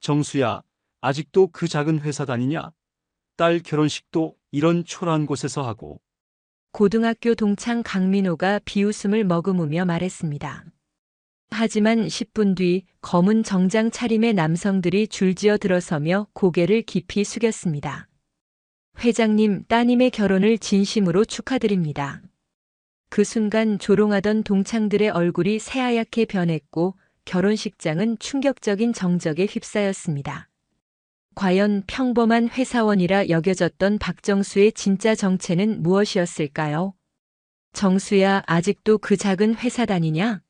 정수야, 아직도 그 작은 회사 다니냐? 딸 결혼식도 이런 초라한 곳에서 하고. 고등학교 동창 강민호가 비웃음을 머금으며 말했습니다. 하지만 10분 뒤 검은 정장 차림의 남성들이 줄지어 들어서며 고개를 깊이 숙였습니다. 회장님, 따님의 결혼을 진심으로 축하드립니다. 그 순간 조롱하던 동창들의 얼굴이 새하얗게 변했고 결혼식장은 충격적인 정적에 휩싸였습니다. 과연 평범한 회사원이라 여겨졌던 박정수의 진짜 정체는 무엇이었을까요? 정수야, 아직도 그 작은 회사 다니냐?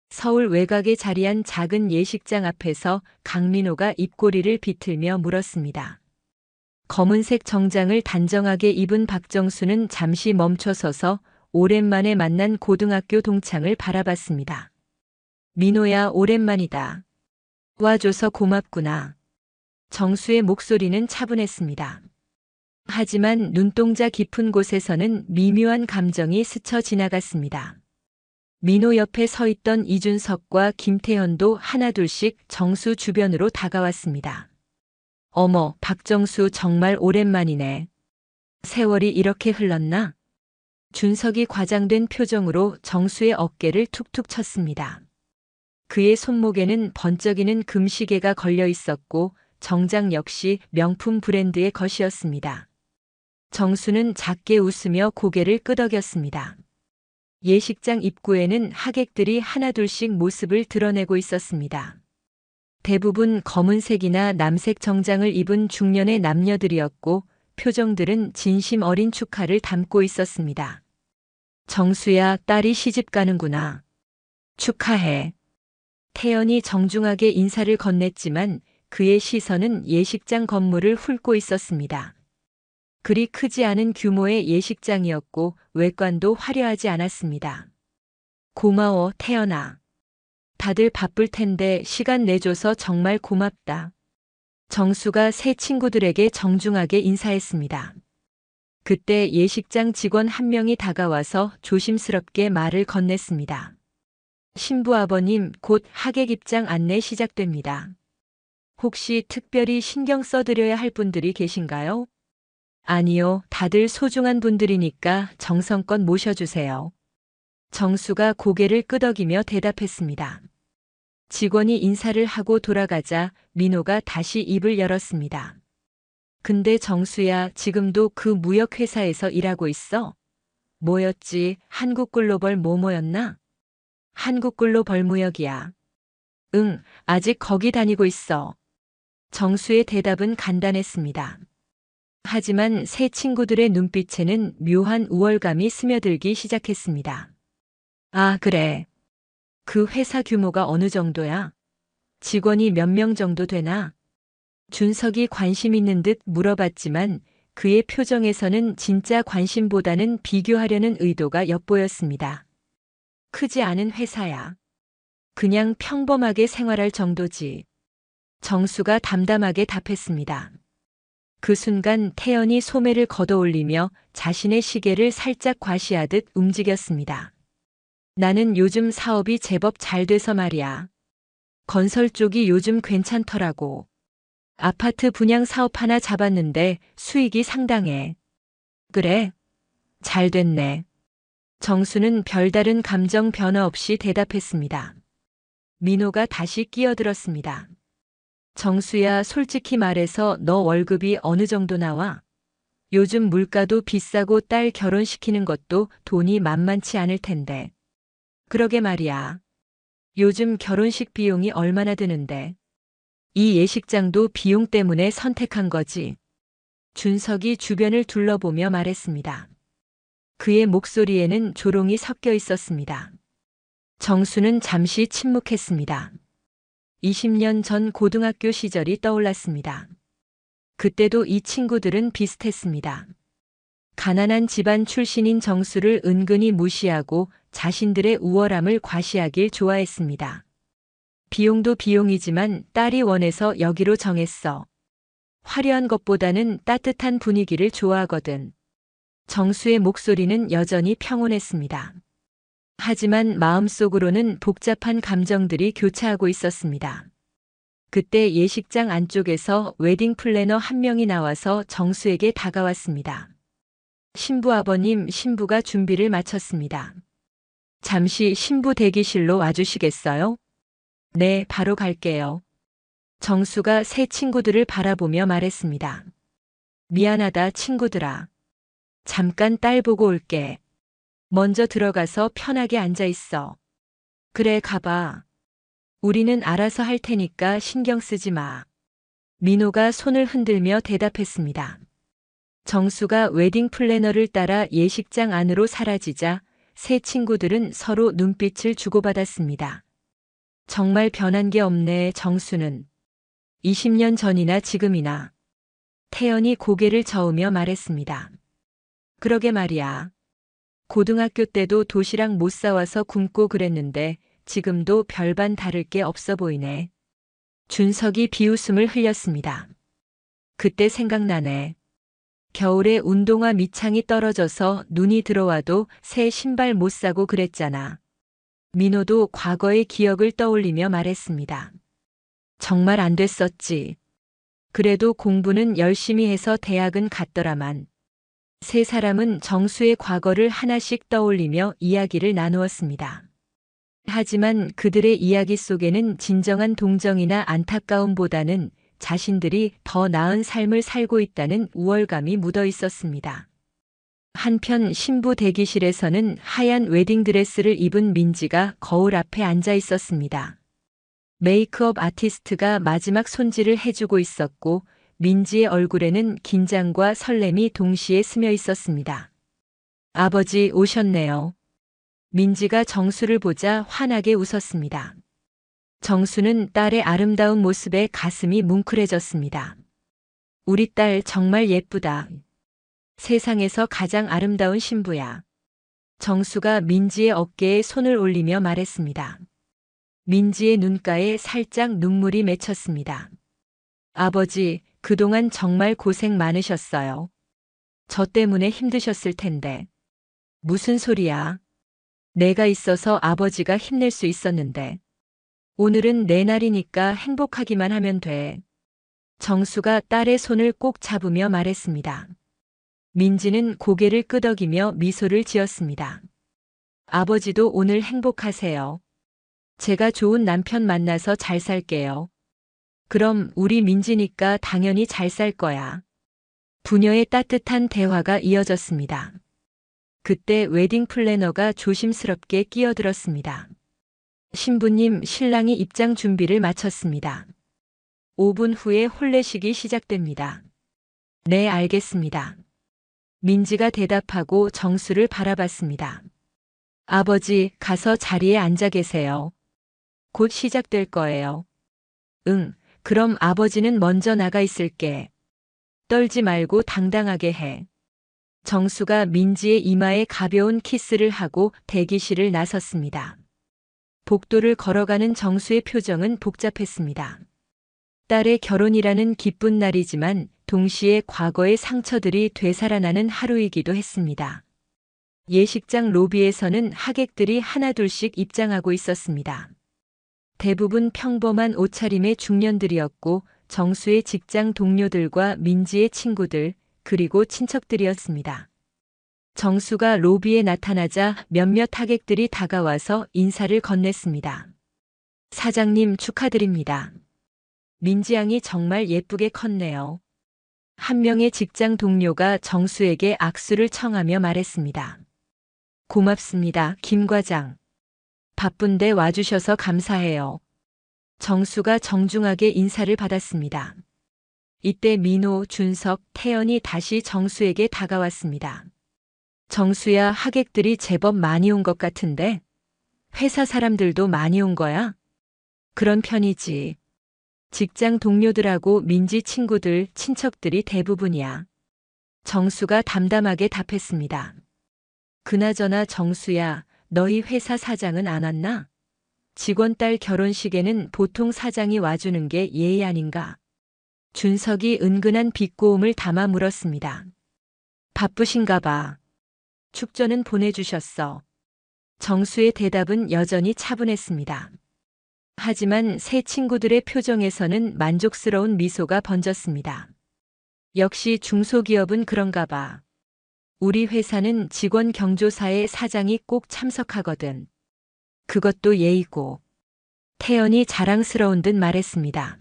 서울 외곽에 자리한 작은 예식장 앞에서 강민호가 입꼬리를 비틀며 물었습니다. 검은색 정장을 단정하게 입은 박정수는 잠시 멈춰서서 오랜만에 만난 고등학교 동창을 바라봤습니다. 민호야, 오랜만이다. 와줘서 고맙구나. 정수의 목소리는 차분했습니다. 하지만 눈동자 깊은 곳에서는 미묘한 감정이 스쳐 지나갔습니다. 민호 옆에 서 있던 이준석과 김태현도 하나둘씩 정수 주변으로 다가왔습니다. 어머, 박정수 정말 오랜만이네. 세월이 이렇게 흘렀나? 준석이 과장된 표정으로 정수의 어깨를 툭툭 쳤습니다. 그의 손목에는 번쩍이는 금시계가 걸려 있었고 정장 역시 명품 브랜드의 것이었습니다. 정수는 작게 웃으며 고개를 끄덕였습니다. 예식장 입구에는 하객들이 하나둘씩 모습을 드러내고 있었습니다. 대부분 검은색이나 남색 정장을 입은 중년의 남녀들이었고 표정들은 진심 어린 축하를 담고 있었습니다. 정수야, 딸이 시집 가는구나. 축하해. 태연이 정중하게 인사를 건넸지만 그의 시선은 예식장 건물을 훑고 있었습니다. 그리 크지 않은 규모의 예식장이었고 외관도 화려하지 않았습니다. 고마워, 태연아. 다들 바쁠 텐데 시간 내줘서 정말 고맙다. 정수가 새 친구들에게 정중하게 인사했습니다. 그때 예식장 직원 한 명이 다가와서 조심스럽게 말을 건넸습니다. 신부 아버님, 곧 하객 입장 안내 시작됩니다. 혹시 특별히 신경 써드려야 할 분들이 계신가요? 아니요, 다들 소중한 분들이니까 정성껏 모셔주세요. 정수가 고개를 끄덕이며 대답했습니다. 직원이 인사를 하고 돌아가자 민호가 다시 입을 열었습니다. 근데 정수야, 지금도 그 무역회사에서 일하고 있어? 뭐였지? 한국글로벌 뭐뭐였나? 한국글로벌무역이야. 응, 아직 거기 다니고 있어. 정수의 대답은 간단했습니다. 하지만 새 친구들의 눈빛에는 묘한 우월감이 스며들기 시작했습니다. 아, 그래. 그 회사 규모가 어느 정도야? 직원이 몇 명 정도 되나? 준석이 관심 있는 듯 물어봤지만 그의 표정에서는 진짜 관심보다는 비교하려는 의도가 엿보였습니다. 크지 않은 회사야. 그냥 평범하게 생활할 정도지. 정수가 담담하게 답했습니다. 그 순간 태연이 소매를 걷어올리며 자신의 시계를 살짝 과시하듯 움직였습니다. 나는 요즘 사업이 제법 잘 돼서 말이야. 건설 쪽이 요즘 괜찮더라고. 아파트 분양 사업 하나 잡았는데 수익이 상당해. 그래? 잘 됐네. 정수는 별다른 감정 변화 없이 대답했습니다. 민호가 다시 끼어들었습니다. 정수야, 솔직히 말해서 너 월급이 어느 정도 나와? 요즘 물가도 비싸고 딸 결혼시키는 것도 돈이 만만치 않을 텐데. 그러게 말이야. 요즘 결혼식 비용이 얼마나 드는데. 이 예식장도 비용 때문에 선택한 거지. 준석이 주변을 둘러보며 말했습니다. 그의 목소리에는 조롱이 섞여 있었습니다. 정수는 잠시 침묵했습니다. 20년 전 고등학교 시절이 떠올랐습니다. 그때도 이 친구들은 비슷했습니다. 가난한 집안 출신인 정수를 은근히 무시하고 자신들의 우월함을 과시하길 좋아했습니다. 비용도 비용이지만 딸이 원해서 여기로 정했어. 화려한 것보다는 따뜻한 분위기를 좋아하거든. 정수의 목소리는 여전히 평온했습니다. 하지만 마음속으로는 복잡한 감정들이 교차하고 있었습니다. 그때 예식장 안쪽에서 웨딩 플래너 한 명이 나와서 정수에게 다가왔습니다. 신부 아버님, 신부가 준비를 마쳤습니다. 잠시 신부 대기실로 와주시겠어요? 네, 바로 갈게요. 정수가 새 친구들을 바라보며 말했습니다. 미안하다, 친구들아. 잠깐 딸 보고 올게. 먼저 들어가서 편하게 앉아 있어. 그래, 가봐. 우리는 알아서 할 테니까 신경 쓰지 마. 민호가 손을 흔들며 대답했습니다. 정수가 웨딩 플래너를 따라 예식장 안으로 사라지자 새 친구들은 서로 눈빛을 주고받았습니다. 정말 변한 게 없네, 정수는. 20년 전이나 지금이나. 태연이 고개를 저으며 말했습니다. 그러게 말이야. 고등학교 때도 도시락 못 사와서 굶고 그랬는데 지금도 별반 다를 게 없어 보이네. 준석이 비웃음을 흘렸습니다. 그때 생각나네. 겨울에 운동화 밑창이 떨어져서 눈이 들어와도 새 신발 못 사고 그랬잖아. 민호도 과거의 기억을 떠올리며 말했습니다. 정말 안 됐었지. 그래도 공부는 열심히 해서 대학은 갔더라만. 세 사람은 정수의 과거를 하나씩 떠올리며 이야기를 나누었습니다. 하지만 그들의 이야기 속에는 진정한 동정이나 안타까움보다는 자신들이 더 나은 삶을 살고 있다는 우월감이 묻어 있었습니다. 한편 신부 대기실에서는 하얀 웨딩드레스를 입은 민지가 거울 앞에 앉아 있었습니다. 메이크업 아티스트가 마지막 손질을 해주고 있었고 민지의 얼굴에는 긴장과 설렘이 동시에 스며 있었습니다. 아버지 오셨네요. 민지가 정수를 보자 환하게 웃었습니다. 정수는 딸의 아름다운 모습에 가슴이 뭉클해졌습니다. 우리 딸 정말 예쁘다. 세상에서 가장 아름다운 신부야. 정수가 민지의 어깨에 손을 올리며 말했습니다. 민지의 눈가에 살짝 눈물이 맺혔습니다. 아버지, 그동안 정말 고생 많으셨어요. 저 때문에 힘드셨을 텐데. 무슨 소리야? 내가 있어서 아버지가 힘낼 수 있었는데. 오늘은 내 날이니까 행복하기만 하면 돼. 정수가 딸의 손을 꼭 잡으며 말했습니다. 민지는 고개를 끄덕이며 미소를 지었습니다. 아버지도 오늘 행복하세요. 제가 좋은 남편 만나서 잘 살게요. 그럼 우리 민지니까 당연히 잘 살 거야. 부녀의 따뜻한 대화가 이어졌습니다. 그때 웨딩 플래너가 조심스럽게 끼어들었습니다. 신부님, 신랑이 입장 준비를 마쳤습니다. 5분 후에 혼례식이 시작됩니다. 네, 알겠습니다. 민지가 대답하고 정수를 바라봤습니다. 아버지, 가서 자리에 앉아 계세요. 곧 시작될 거예요. 응, 그럼 아버지는 먼저 나가 있을게. 떨지 말고 당당하게 해. 정수가 민지의 이마에 가벼운 키스를 하고 대기실을 나섰습니다. 복도를 걸어가는 정수의 표정은 복잡했습니다. 딸의 결혼이라는 기쁜 날이지만 동시에 과거의 상처들이 되살아나는 하루이기도 했습니다. 예식장 로비에서는 하객들이 하나둘씩 입장하고 있었습니다. 대부분 평범한 옷차림의 중년들이었고 정수의 직장 동료들과 민지의 친구들, 그리고 친척들이었습니다. 정수가 로비에 나타나자 몇몇 하객들이 다가와서 인사를 건넸습니다. 사장님 축하드립니다. 민지 양이 정말 예쁘게 컸네요. 한 명의 직장 동료가 정수에게 악수를 청하며 말했습니다. 고맙습니다, 김 과장. 바쁜데 와주셔서 감사해요. 정수가 정중하게 인사를 받았습니다. 이때 민호, 준석, 태연이 다시 정수에게 다가왔습니다. 정수야, 하객들이 제법 많이 온 것 같은데? 회사 사람들도 많이 온 거야? 그런 편이지. 직장 동료들하고 민지 친구들, 친척들이 대부분이야. 정수가 담담하게 답했습니다. 그나저나 정수야, 너희 회사 사장은 안 왔나? 직원 딸 결혼식에는 보통 사장이 와주는 게 예의 아닌가? 준석이 은근한 비꼬음을 담아 물었습니다. 바쁘신가 봐. 축전은 보내주셨어. 정수의 대답은 여전히 차분했습니다. 하지만 새 친구들의 표정에서는 만족스러운 미소가 번졌습니다. 역시 중소기업은 그런가 봐. 우리 회사는 직원 경조사에 사장이 꼭 참석하거든. 그것도 예의고. 태연이 자랑스러운 듯 말했습니다.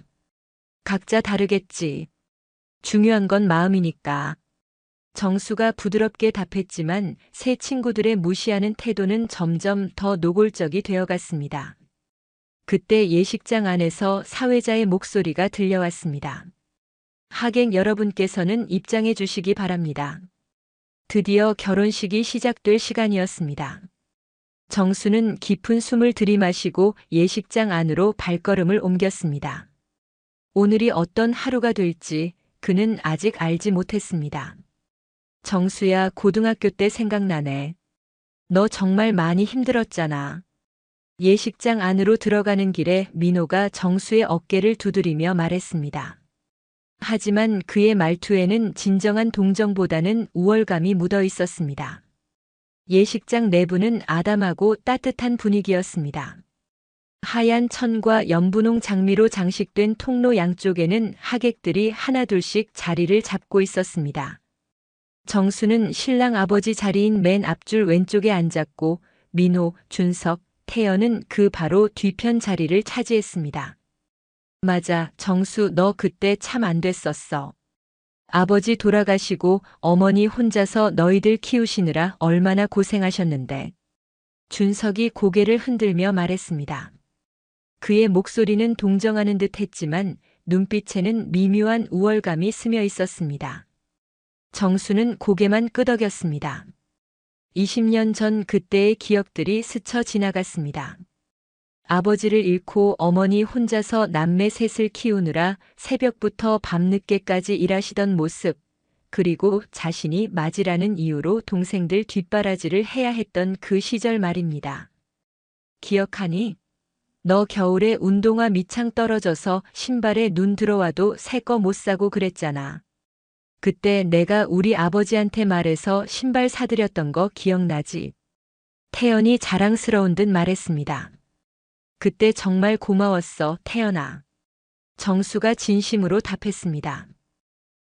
각자 다르겠지. 중요한 건 마음이니까. 정수가 부드럽게 답했지만 새 친구들의 무시하는 태도는 점점 더 노골적이 되어갔습니다. 그때 예식장 안에서 사회자의 목소리가 들려왔습니다. 하객 여러분께서는 입장해 주시기 바랍니다. 드디어 결혼식이 시작될 시간이었습니다. 정수는 깊은 숨을 들이마시고 예식장 안으로 발걸음을 옮겼습니다. 오늘이 어떤 하루가 될지 그는 아직 알지 못했습니다. 정수야, 고등학교 때 생각나네. 너 정말 많이 힘들었잖아. 예식장 안으로 들어가는 길에 민호가 정수의 어깨를 두드리며 말했습니다. 하지만 그의 말투에는 진정한 동정보다는 우월감이 묻어 있었습니다. 예식장 내부는 아담하고 따뜻한 분위기였습니다. 하얀 천과 연분홍 장미로 장식된 통로 양쪽에는 하객들이 하나둘씩 자리를 잡고 있었습니다. 정수는 신랑 아버지 자리인 맨 앞줄 왼쪽에 앉았고 민호, 준석, 태연은 그 바로 뒤편 자리를 차지했습니다. 맞아, 정수, 너 그때 참 안 됐었어. 아버지 돌아가시고 어머니 혼자서 너희들 키우시느라 얼마나 고생하셨는데. 준석이 고개를 흔들며 말했습니다. 그의 목소리는 동정하는 듯 했지만 눈빛에는 미묘한 우월감이 스며 있었습니다. 정수는 고개만 끄덕였습니다. 20년 전 그때의 기억들이 스쳐 지나갔습니다. 아버지를 잃고 어머니 혼자서 남매 셋을 키우느라 새벽부터 밤늦게까지 일하시던 모습, 그리고 자신이 맞이라는 이유로 동생들 뒷바라지를 해야 했던 그 시절 말입니다. 기억하니? 너 겨울에 운동화 밑창 떨어져서 신발에 눈 들어와도 새 거 못 사고 그랬잖아. 그때 내가 우리 아버지한테 말해서 신발 사드렸던 거 기억나지? 태연이 자랑스러운 듯 말했습니다. 그때 정말 고마웠어, 태연아. 정수가 진심으로 답했습니다.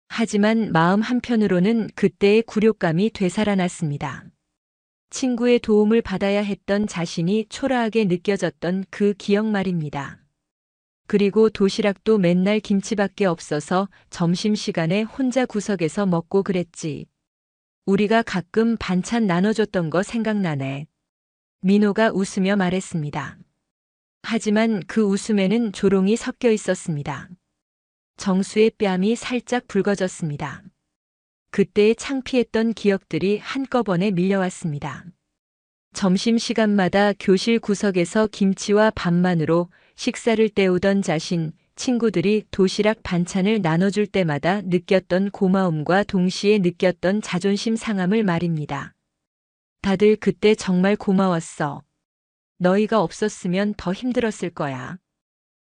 하지만 마음 한편으로는 그때의 굴욕감이 되살아났습니다. 친구의 도움을 받아야 했던 자신이 초라하게 느껴졌던 그 기억 말입니다. 그리고 도시락도 맨날 김치밖에 없어서 점심시간에 혼자 구석에서 먹고 그랬지. 우리가 가끔 반찬 나눠줬던 거 생각나네. 민호가 웃으며 말했습니다. 하지만 그 웃음에는 조롱이 섞여 있었습니다. 정수의 뺨이 살짝 붉어졌습니다. 그때의 창피했던 기억들이 한꺼번에 밀려왔습니다. 점심시간마다 교실 구석에서 김치와 밥만으로 식사를 때우던 자신, 친구들이 도시락 반찬을 나눠줄 때마다 느꼈던 고마움과 동시에 느꼈던 자존심 상함을 말입니다. 다들 그때 정말 고마웠어. 너희가 없었으면 더 힘들었을 거야.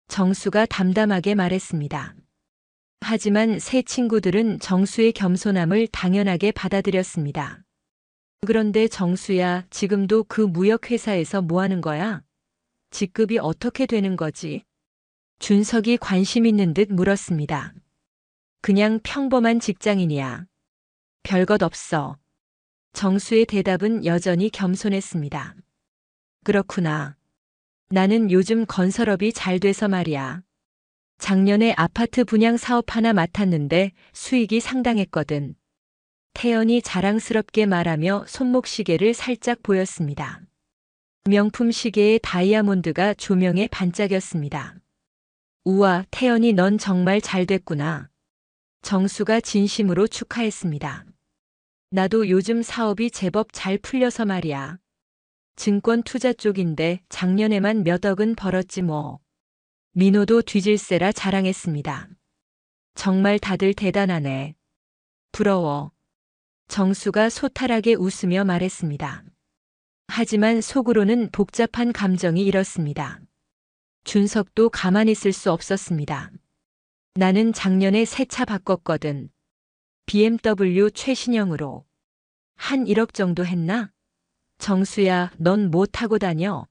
정수가 담담하게 말했습니다. 하지만 새 친구들은 정수의 겸손함을 당연하게 받아들였습니다. 그런데 정수야, 지금도 그 무역회사에서 뭐 하는 거야? 직급이 어떻게 되는 거지? 준석이 관심 있는 듯 물었습니다. 그냥 평범한 직장인이야. 별것 없어. 정수의 대답은 여전히 겸손했습니다. 그렇구나. 나는 요즘 건설업이 잘 돼서 말이야. 작년에 아파트 분양 사업 하나 맡았는데 수익이 상당했거든. 태연이 자랑스럽게 말하며 손목시계를 살짝 보였습니다. 명품 시계의 다이아몬드가 조명에 반짝였습니다. 우와, 태연이 넌 정말 잘 됐구나. 정수가 진심으로 축하했습니다. 나도 요즘 사업이 제법 잘 풀려서 말이야. 증권 투자 쪽인데 작년에만 몇 억은 벌었지 뭐. 민호도 뒤질세라 자랑했습니다. 정말 다들 대단하네. 부러워. 정수가 소탈하게 웃으며 말했습니다. 하지만 속으로는 복잡한 감정이 일었습니다. 준석도 가만히 있을 수 없었습니다. 나는 작년에 새 차 바꿨거든. BMW 최신형으로. 한 1억 정도 했나? 정수야, 넌 뭐 타고 다녀?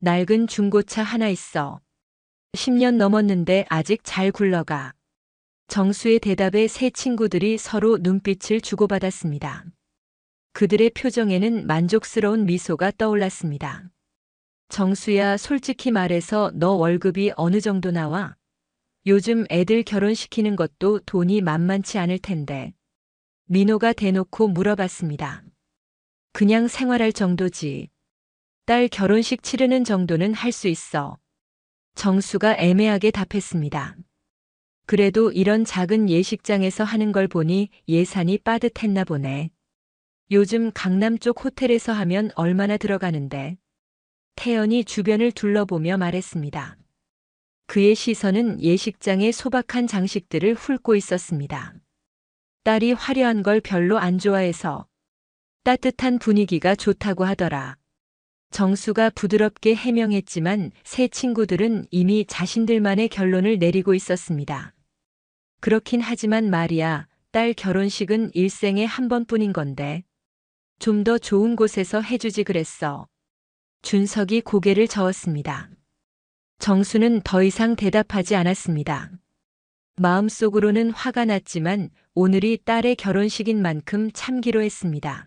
낡은 중고차 하나 있어. 10년 넘었는데 아직 잘 굴러가. 정수의 대답에 세 친구들이 서로 눈빛을 주고받았습니다. 그들의 표정에는 만족스러운 미소가 떠올랐습니다. 정수야, 솔직히 말해서 너 월급이 어느 정도 나와? 요즘 애들 결혼시키는 것도 돈이 만만치 않을 텐데. 민호가 대놓고 물어봤습니다. 그냥 생활할 정도지. 딸 결혼식 치르는 정도는 할 수 있어. 정수가 애매하게 답했습니다. 그래도 이런 작은 예식장에서 하는 걸 보니 예산이 빠듯했나 보네. 요즘 강남 쪽 호텔에서 하면 얼마나 들어가는데. 태연이 주변을 둘러보며 말했습니다. 그의 시선은 예식장의 소박한 장식들을 훑고 있었습니다. 딸이 화려한 걸 별로 안 좋아해서 따뜻한 분위기가 좋다고 하더라. 정수가 부드럽게 해명했지만 세 친구들은 이미 자신들만의 결론을 내리고 있었습니다. 그렇긴 하지만 말이야, 딸 결혼식은 일생에 한 번뿐인 건데. 좀 더 좋은 곳에서 해주지 그랬어. 준석이 고개를 저었습니다. 정수는 더 이상 대답하지 않았습니다. 마음속으로는 화가 났지만 오늘이 딸의 결혼식인 만큼 참기로 했습니다.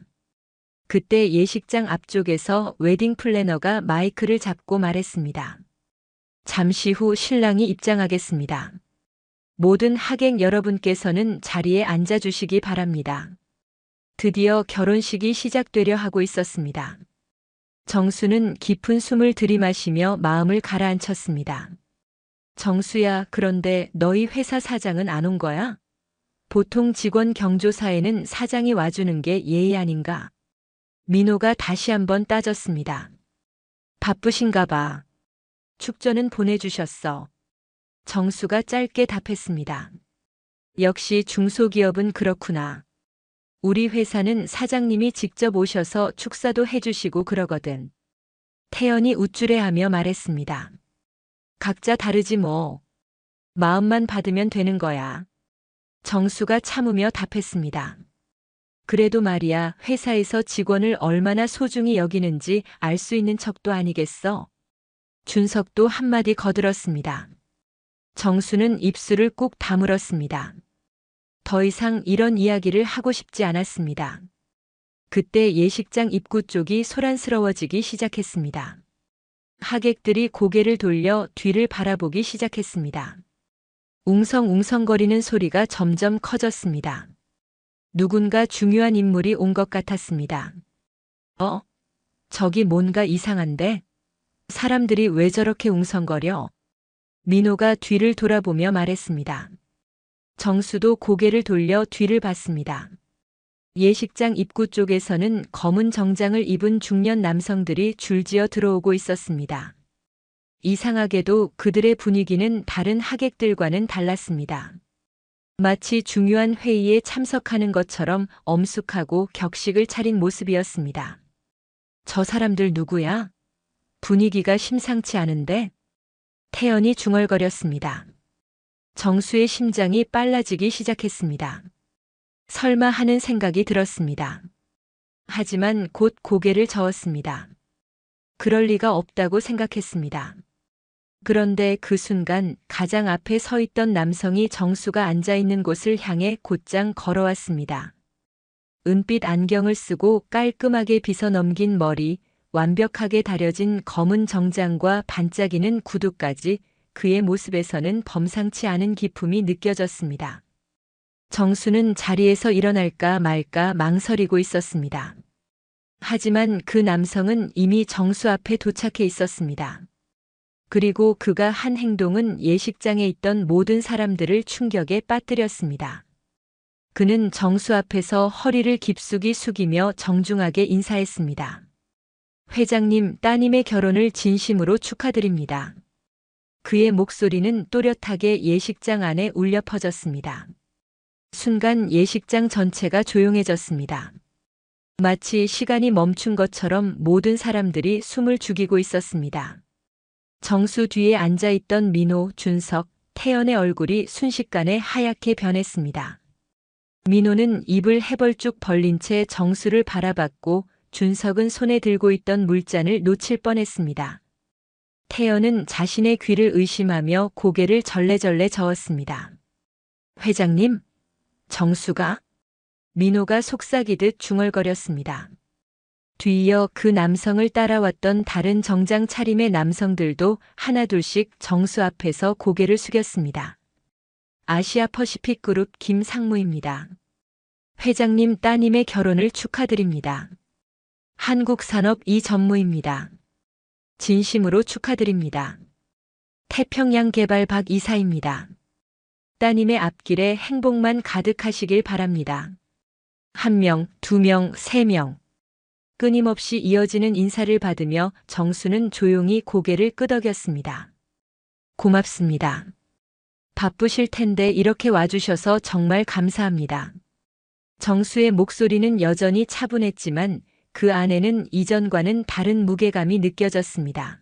그때 예식장 앞쪽에서 웨딩 플래너가 마이크를 잡고 말했습니다. 잠시 후 신랑이 입장하겠습니다. 모든 하객 여러분께서는 자리에 앉아주시기 바랍니다. 드디어 결혼식이 시작되려 하고 있었습니다. 정수는 깊은 숨을 들이마시며 마음을 가라앉혔습니다. 정수야, 그런데 너희 회사 사장은 안 온 거야? 보통 직원 경조사에는 사장이 와주는 게 예의 아닌가? 민호가 다시 한번 따졌습니다. 바쁘신가 봐. 축전은 보내주셨어. 정수가 짧게 답했습니다. 역시 중소기업은 그렇구나. 우리 회사는 사장님이 직접 오셔서 축사도 해주시고 그러거든. 태연이 우쭐해하며 말했습니다. 각자 다르지 뭐. 마음만 받으면 되는 거야. 정수가 참으며 답했습니다. 그래도 말이야, 회사에서 직원을 얼마나 소중히 여기는지 알 수 있는 척도 아니겠어? 준석도 한마디 거들었습니다. 정수는 입술을 꾹 다물었습니다. 더 이상 이런 이야기를 하고 싶지 않았습니다. 그때 예식장 입구 쪽이 소란스러워지기 시작했습니다. 하객들이 고개를 돌려 뒤를 바라보기 시작했습니다. 웅성웅성거리는 소리가 점점 커졌습니다. 누군가 중요한 인물이 온 것 같았습니다. 저기 뭔가 이상한데? 사람들이 왜 저렇게 웅성거려? 민호가 뒤를 돌아보며 말했습니다. 정수도 고개를 돌려 뒤를 봤습니다. 예식장 입구 쪽에서는 검은 정장을 입은 중년 남성들이 줄지어 들어오고 있었습니다. 이상하게도 그들의 분위기는 다른 하객들과는 달랐습니다. 마치 중요한 회의에 참석하는 것처럼 엄숙하고 격식을 차린 모습이었습니다. 저 사람들 누구야? 분위기가 심상치 않은데? 태연이 중얼거렸습니다. 정수의 심장이 빨라지기 시작했습니다. 설마 하는 생각이 들었습니다. 하지만 곧 고개를 저었습니다. 그럴 리가 없다고 생각했습니다. 그런데 그 순간 가장 앞에 서 있던 남성이 정수가 앉아 있는 곳을 향해 곧장 걸어왔습니다. 은빛 안경을 쓰고 깔끔하게 빗어 넘긴 머리, 완벽하게 다려진 검은 정장과 반짝이는 구두까지 그의 모습에서는 범상치 않은 기품이 느껴졌습니다. 정수는 자리에서 일어날까 말까 망설이고 있었습니다. 하지만 그 남성은 이미 정수 앞에 도착해 있었습니다. 그리고 그가 한 행동은 예식장에 있던 모든 사람들을 충격에 빠뜨렸습니다. 그는 정수 앞에서 허리를 깊숙이 숙이며 정중하게 인사했습니다. 회장님, 따님의 결혼을 진심으로 축하드립니다. 그의 목소리는 또렷하게 예식장 안에 울려 퍼졌습니다. 순간 예식장 전체가 조용해졌습니다. 마치 시간이 멈춘 것처럼 모든 사람들이 숨을 죽이고 있었습니다. 정수 뒤에 앉아있던 민호, 준석, 태연의 얼굴이 순식간에 하얗게 변했습니다. 민호는 입을 해벌쭉 벌린 채 정수를 바라봤고 준석은 손에 들고 있던 물잔을 놓칠 뻔했습니다. 태연은 자신의 귀를 의심하며 고개를 절레절레 저었습니다. 회장님, 정수가? 민호가 속삭이듯 중얼거렸습니다. 뒤이어 그 남성을 따라왔던 다른 정장 차림의 남성들도 하나둘씩 정수 앞에서 고개를 숙였습니다. 아시아 퍼시픽 그룹 김상무입니다. 회장님 따님의 결혼을 축하드립니다. 한국산업 이전무입니다. 진심으로 축하드립니다. 태평양 개발 박 이사입니다. 따님의 앞길에 행복만 가득하시길 바랍니다. 1명, 2명, 3명. 끊임없이 이어지는 인사를 받으며 정수는 조용히 고개를 끄덕였습니다. 고맙습니다. 바쁘실 텐데 이렇게 와주셔서 정말 감사합니다. 정수의 목소리는 여전히 차분했지만 그 안에는 이전과는 다른 무게감이 느껴졌습니다.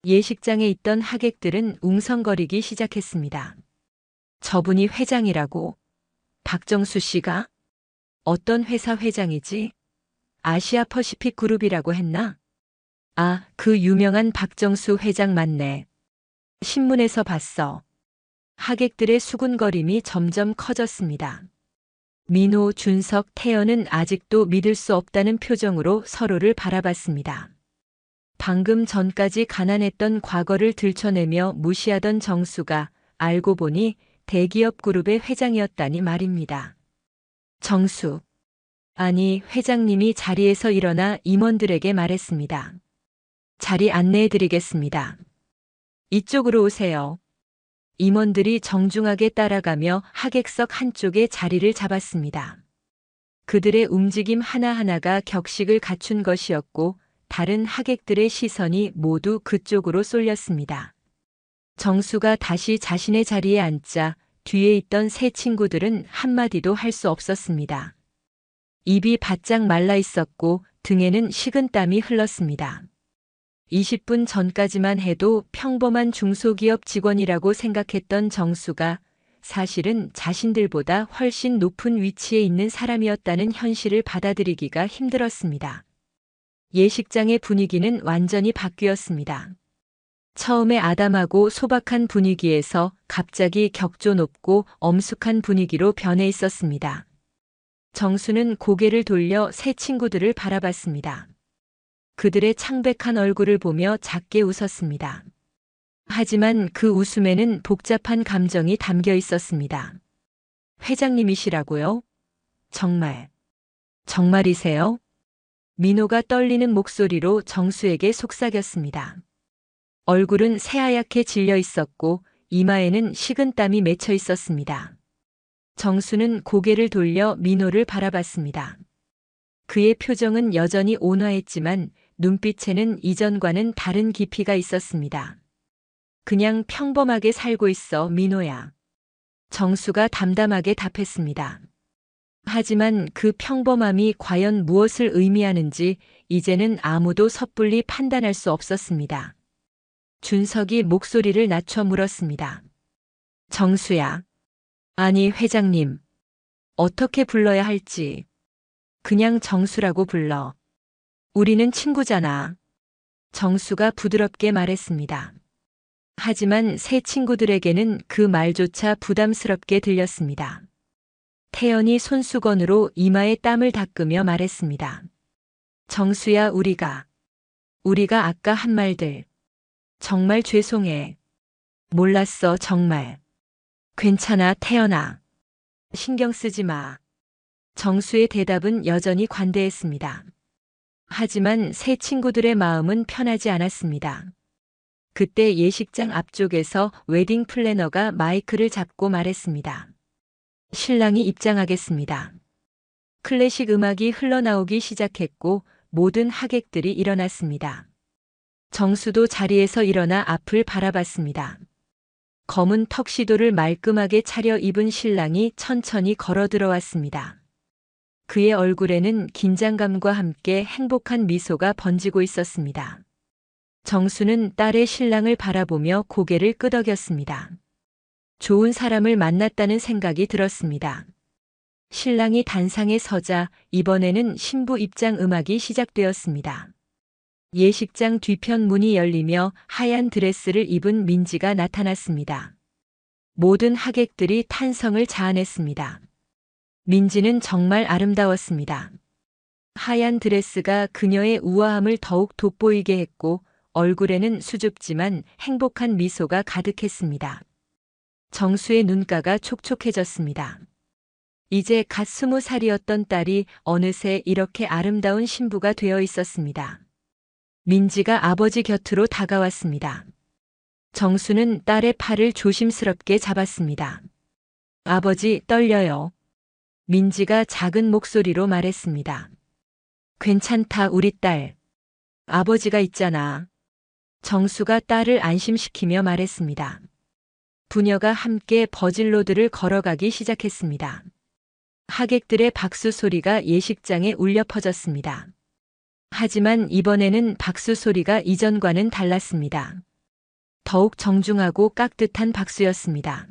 예식장에 있던 하객들은 웅성거리기 시작했습니다. 저분이 회장이라고? 박정수 씨가? 어떤 회사 회장이지? 아시아 퍼시픽 그룹이라고 했나? 아, 그 유명한 박정수 회장 맞네. 신문에서 봤어. 하객들의 수군거림이 점점 커졌습니다. 민호, 준석, 태연은 아직도 믿을 수 없다는 표정으로 서로를 바라봤습니다. 방금 전까지 가난했던 과거를 들춰내며 무시하던 정수가 알고 보니 대기업 그룹의 회장이었다니 말입니다. 정수. 아니, 회장님이 자리에서 일어나 임원들에게 말했습니다. 자리 안내해드리겠습니다. 이쪽으로 오세요. 임원들이 정중하게 따라가며 하객석 한쪽에 자리를 잡았습니다. 그들의 움직임 하나하나가 격식을 갖춘 것이었고 다른 하객들의 시선이 모두 그쪽으로 쏠렸습니다. 정수가 다시 자신의 자리에 앉자 뒤에 있던 세 친구들은 한마디도 할 수 없었습니다. 입이 바짝 말라 있었고 등에는 식은땀이 흘렀습니다. 20분 전까지만 해도 평범한 중소기업 직원이라고 생각했던 정수가 사실은 자신들보다 훨씬 높은 위치에 있는 사람이었다는 현실을 받아들이기가 힘들었습니다. 예식장의 분위기는 완전히 바뀌었습니다. 처음에 아담하고 소박한 분위기에서 갑자기 격조 높고 엄숙한 분위기로 변해 있었습니다. 정수는 고개를 돌려 세 친구들을 바라봤습니다. 그들의 창백한 얼굴을 보며 작게 웃었습니다. 하지만 그 웃음에는 복잡한 감정이 담겨 있었습니다. 회장님이시라고요? 정말, 정말이세요? 민호가 떨리는 목소리로 정수에게 속삭였습니다. 얼굴은 새하얗게 질려 있었고 이마에는 식은땀이 맺혀 있었습니다. 정수는 고개를 돌려 민호를 바라봤습니다. 그의 표정은 여전히 온화했지만 눈빛에는 이전과는 다른 깊이가 있었습니다. 그냥 평범하게 살고 있어, 민호야. 정수가 담담하게 답했습니다. 하지만 그 평범함이 과연 무엇을 의미하는지 이제는 아무도 섣불리 판단할 수 없었습니다. 준석이 목소리를 낮춰 물었습니다. 정수야. 아니, 회장님. 어떻게 불러야 할지. 그냥 정수라고 불러. 우리는 친구잖아. 정수가 부드럽게 말했습니다. 하지만 새 친구들에게는 그 말조차 부담스럽게 들렸습니다. 태연이 손수건으로 이마에 땀을 닦으며 말했습니다. 정수야, 우리가 아까 한 말들. 정말 죄송해. 몰랐어, 정말. 괜찮아, 태연아. 신경 쓰지 마. 정수의 대답은 여전히 관대했습니다. 하지만 새 친구들의 마음은 편하지 않았습니다. 그때 예식장 앞쪽에서 웨딩 플래너가 마이크를 잡고 말했습니다. 신랑이 입장하겠습니다. 클래식 음악이 흘러나오기 시작했고 모든 하객들이 일어났습니다. 정수도 자리에서 일어나 앞을 바라봤습니다. 검은 턱시도를 말끔하게 차려 입은 신랑이 천천히 걸어 들어왔습니다. 그의 얼굴에는 긴장감과 함께 행복한 미소가 번지고 있었습니다. 정수는 딸의 신랑을 바라보며 고개를 끄덕였습니다. 좋은 사람을 만났다는 생각이 들었습니다. 신랑이 단상에 서자 이번에는 신부 입장 음악이 시작되었습니다. 예식장 뒤편 문이 열리며 하얀 드레스를 입은 민지가 나타났습니다. 모든 하객들이 탄성을 자아냈습니다. 민지는 정말 아름다웠습니다. 하얀 드레스가 그녀의 우아함을 더욱 돋보이게 했고 얼굴에는 수줍지만 행복한 미소가 가득했습니다. 정수의 눈가가 촉촉해졌습니다. 이제 갓 20살이었던 딸이 어느새 이렇게 아름다운 신부가 되어 있었습니다. 민지가 아버지 곁으로 다가왔습니다. 정수는 딸의 팔을 조심스럽게 잡았습니다. 아버지, 떨려요. 민지가 작은 목소리로 말했습니다. 괜찮다, 우리 딸. 아버지가 있잖아. 정수가 딸을 안심시키며 말했습니다. 부녀가 함께 버질로드를 걸어가기 시작했습니다. 하객들의 박수 소리가 예식장에 울려 퍼졌습니다. 하지만 이번에는 박수 소리가 이전과는 달랐습니다. 더욱 정중하고 깍듯한 박수였습니다.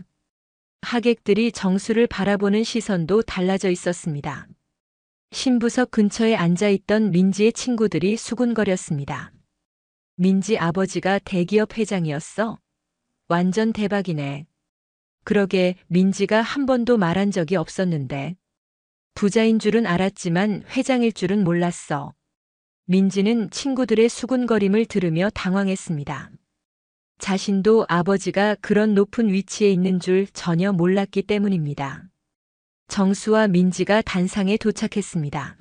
하객들이 정수를 바라보는 시선도 달라져 있었습니다. 신부석 근처에 앉아있던 민지의 친구들이 수군거렸습니다. 민지 아버지가 대기업 회장이었어? 완전 대박이네. 그러게 민지가 한 번도 말한 적이 없었는데. 부자인 줄은 알았지만 회장일 줄은 몰랐어. 민지는 친구들의 수군거림을 들으며 당황했습니다. 자신도 아버지가 그런 높은 위치에 있는 줄 전혀 몰랐기 때문입니다. 정수와 민지가 단상에 도착했습니다.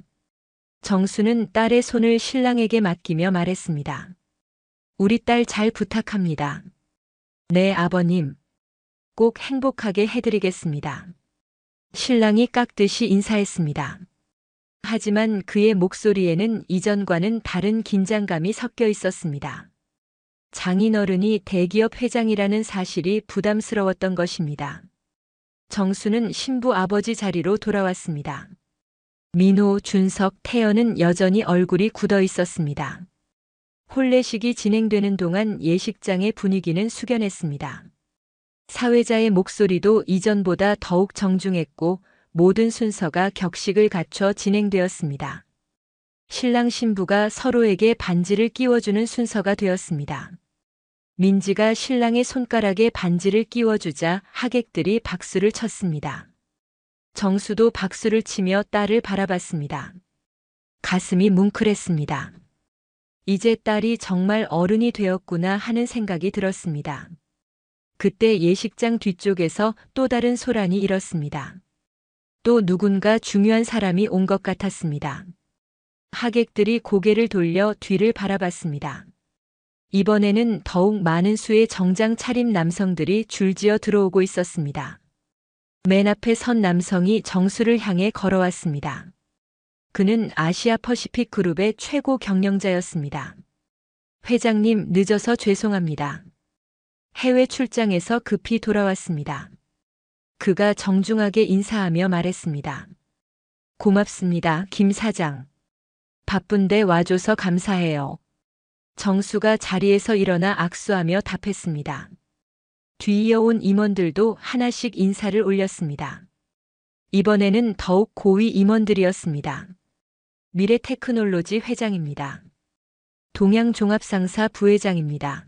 정수는 딸의 손을 신랑에게 맡기며 말했습니다. 우리 딸 잘 부탁합니다. 네, 아버님. 꼭 행복하게 해드리겠습니다. 신랑이 깍듯이 인사했습니다. 하지만 그의 목소리에는 이전과는 다른 긴장감이 섞여 있었습니다. 장인어른이 대기업 회장이라는 사실이 부담스러웠던 것입니다. 정수는 신부 아버지 자리로 돌아왔습니다. 민호, 준석, 태연은 여전히 얼굴이 굳어 있었습니다. 혼례식이 진행되는 동안 예식장의 분위기는 숙연했습니다. 사회자의 목소리도 이전보다 더욱 정중했고 모든 순서가 격식을 갖춰 진행되었습니다. 신랑 신부가 서로에게 반지를 끼워주는 순서가 되었습니다. 민지가 신랑의 손가락에 반지를 끼워주자 하객들이 박수를 쳤습니다. 정수도 박수를 치며 딸을 바라봤습니다. 가슴이 뭉클했습니다. 이제 딸이 정말 어른이 되었구나 하는 생각이 들었습니다. 그때 예식장 뒤쪽에서 또 다른 소란이 일었습니다. 또 누군가 중요한 사람이 온 것 같았습니다. 하객들이 고개를 돌려 뒤를 바라봤습니다. 이번에는 더욱 많은 수의 정장 차림 남성들이 줄지어 들어오고 있었습니다. 맨 앞에 선 남성이 정수를 향해 걸어왔습니다. 그는 아시아 퍼시픽 그룹의 최고 경영자였습니다. 회장님, 늦어서 죄송합니다. 해외 출장에서 급히 돌아왔습니다. 그가 정중하게 인사하며 말했습니다. 고맙습니다, 김 사장. 바쁜데 와줘서 감사해요. 정수가 자리에서 일어나 악수하며 답했습니다. 뒤이어온 임원들도 하나씩 인사를 올렸습니다. 이번에는 더욱 고위 임원들이었습니다. 미래테크놀로지 회장입니다. 동양종합상사 부회장입니다.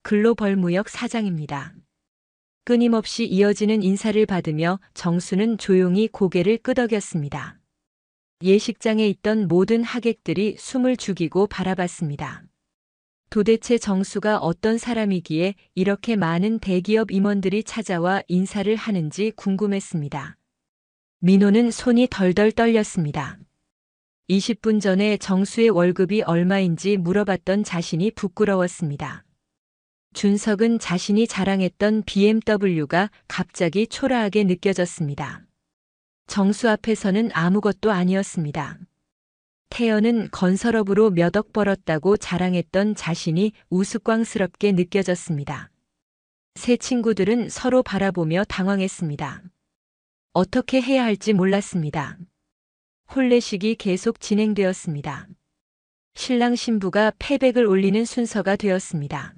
글로벌무역 사장입니다. 끊임없이 이어지는 인사를 받으며 정수는 조용히 고개를 끄덕였습니다. 예식장에 있던 모든 하객들이 숨을 죽이고 바라봤습니다. 도대체 정수가 어떤 사람이기에 이렇게 많은 대기업 임원들이 찾아와 인사를 하는지 궁금했습니다. 민호는 손이 덜덜 떨렸습니다. 20분 전에 정수의 월급이 얼마인지 물어봤던 자신이 부끄러웠습니다. 준석은 자신이 자랑했던 BMW가 갑자기 초라하게 느껴졌습니다. 정수 앞에서는 아무것도 아니었습니다. 태연은 건설업으로 몇 억 벌었다고 자랑했던 자신이 우스꽝스럽게 느껴졌습니다. 세 친구들은 서로 바라보며 당황했습니다. 어떻게 해야 할지 몰랐습니다. 혼례식이 계속 진행되었습니다. 신랑 신부가 패백을 올리는 순서가 되었습니다.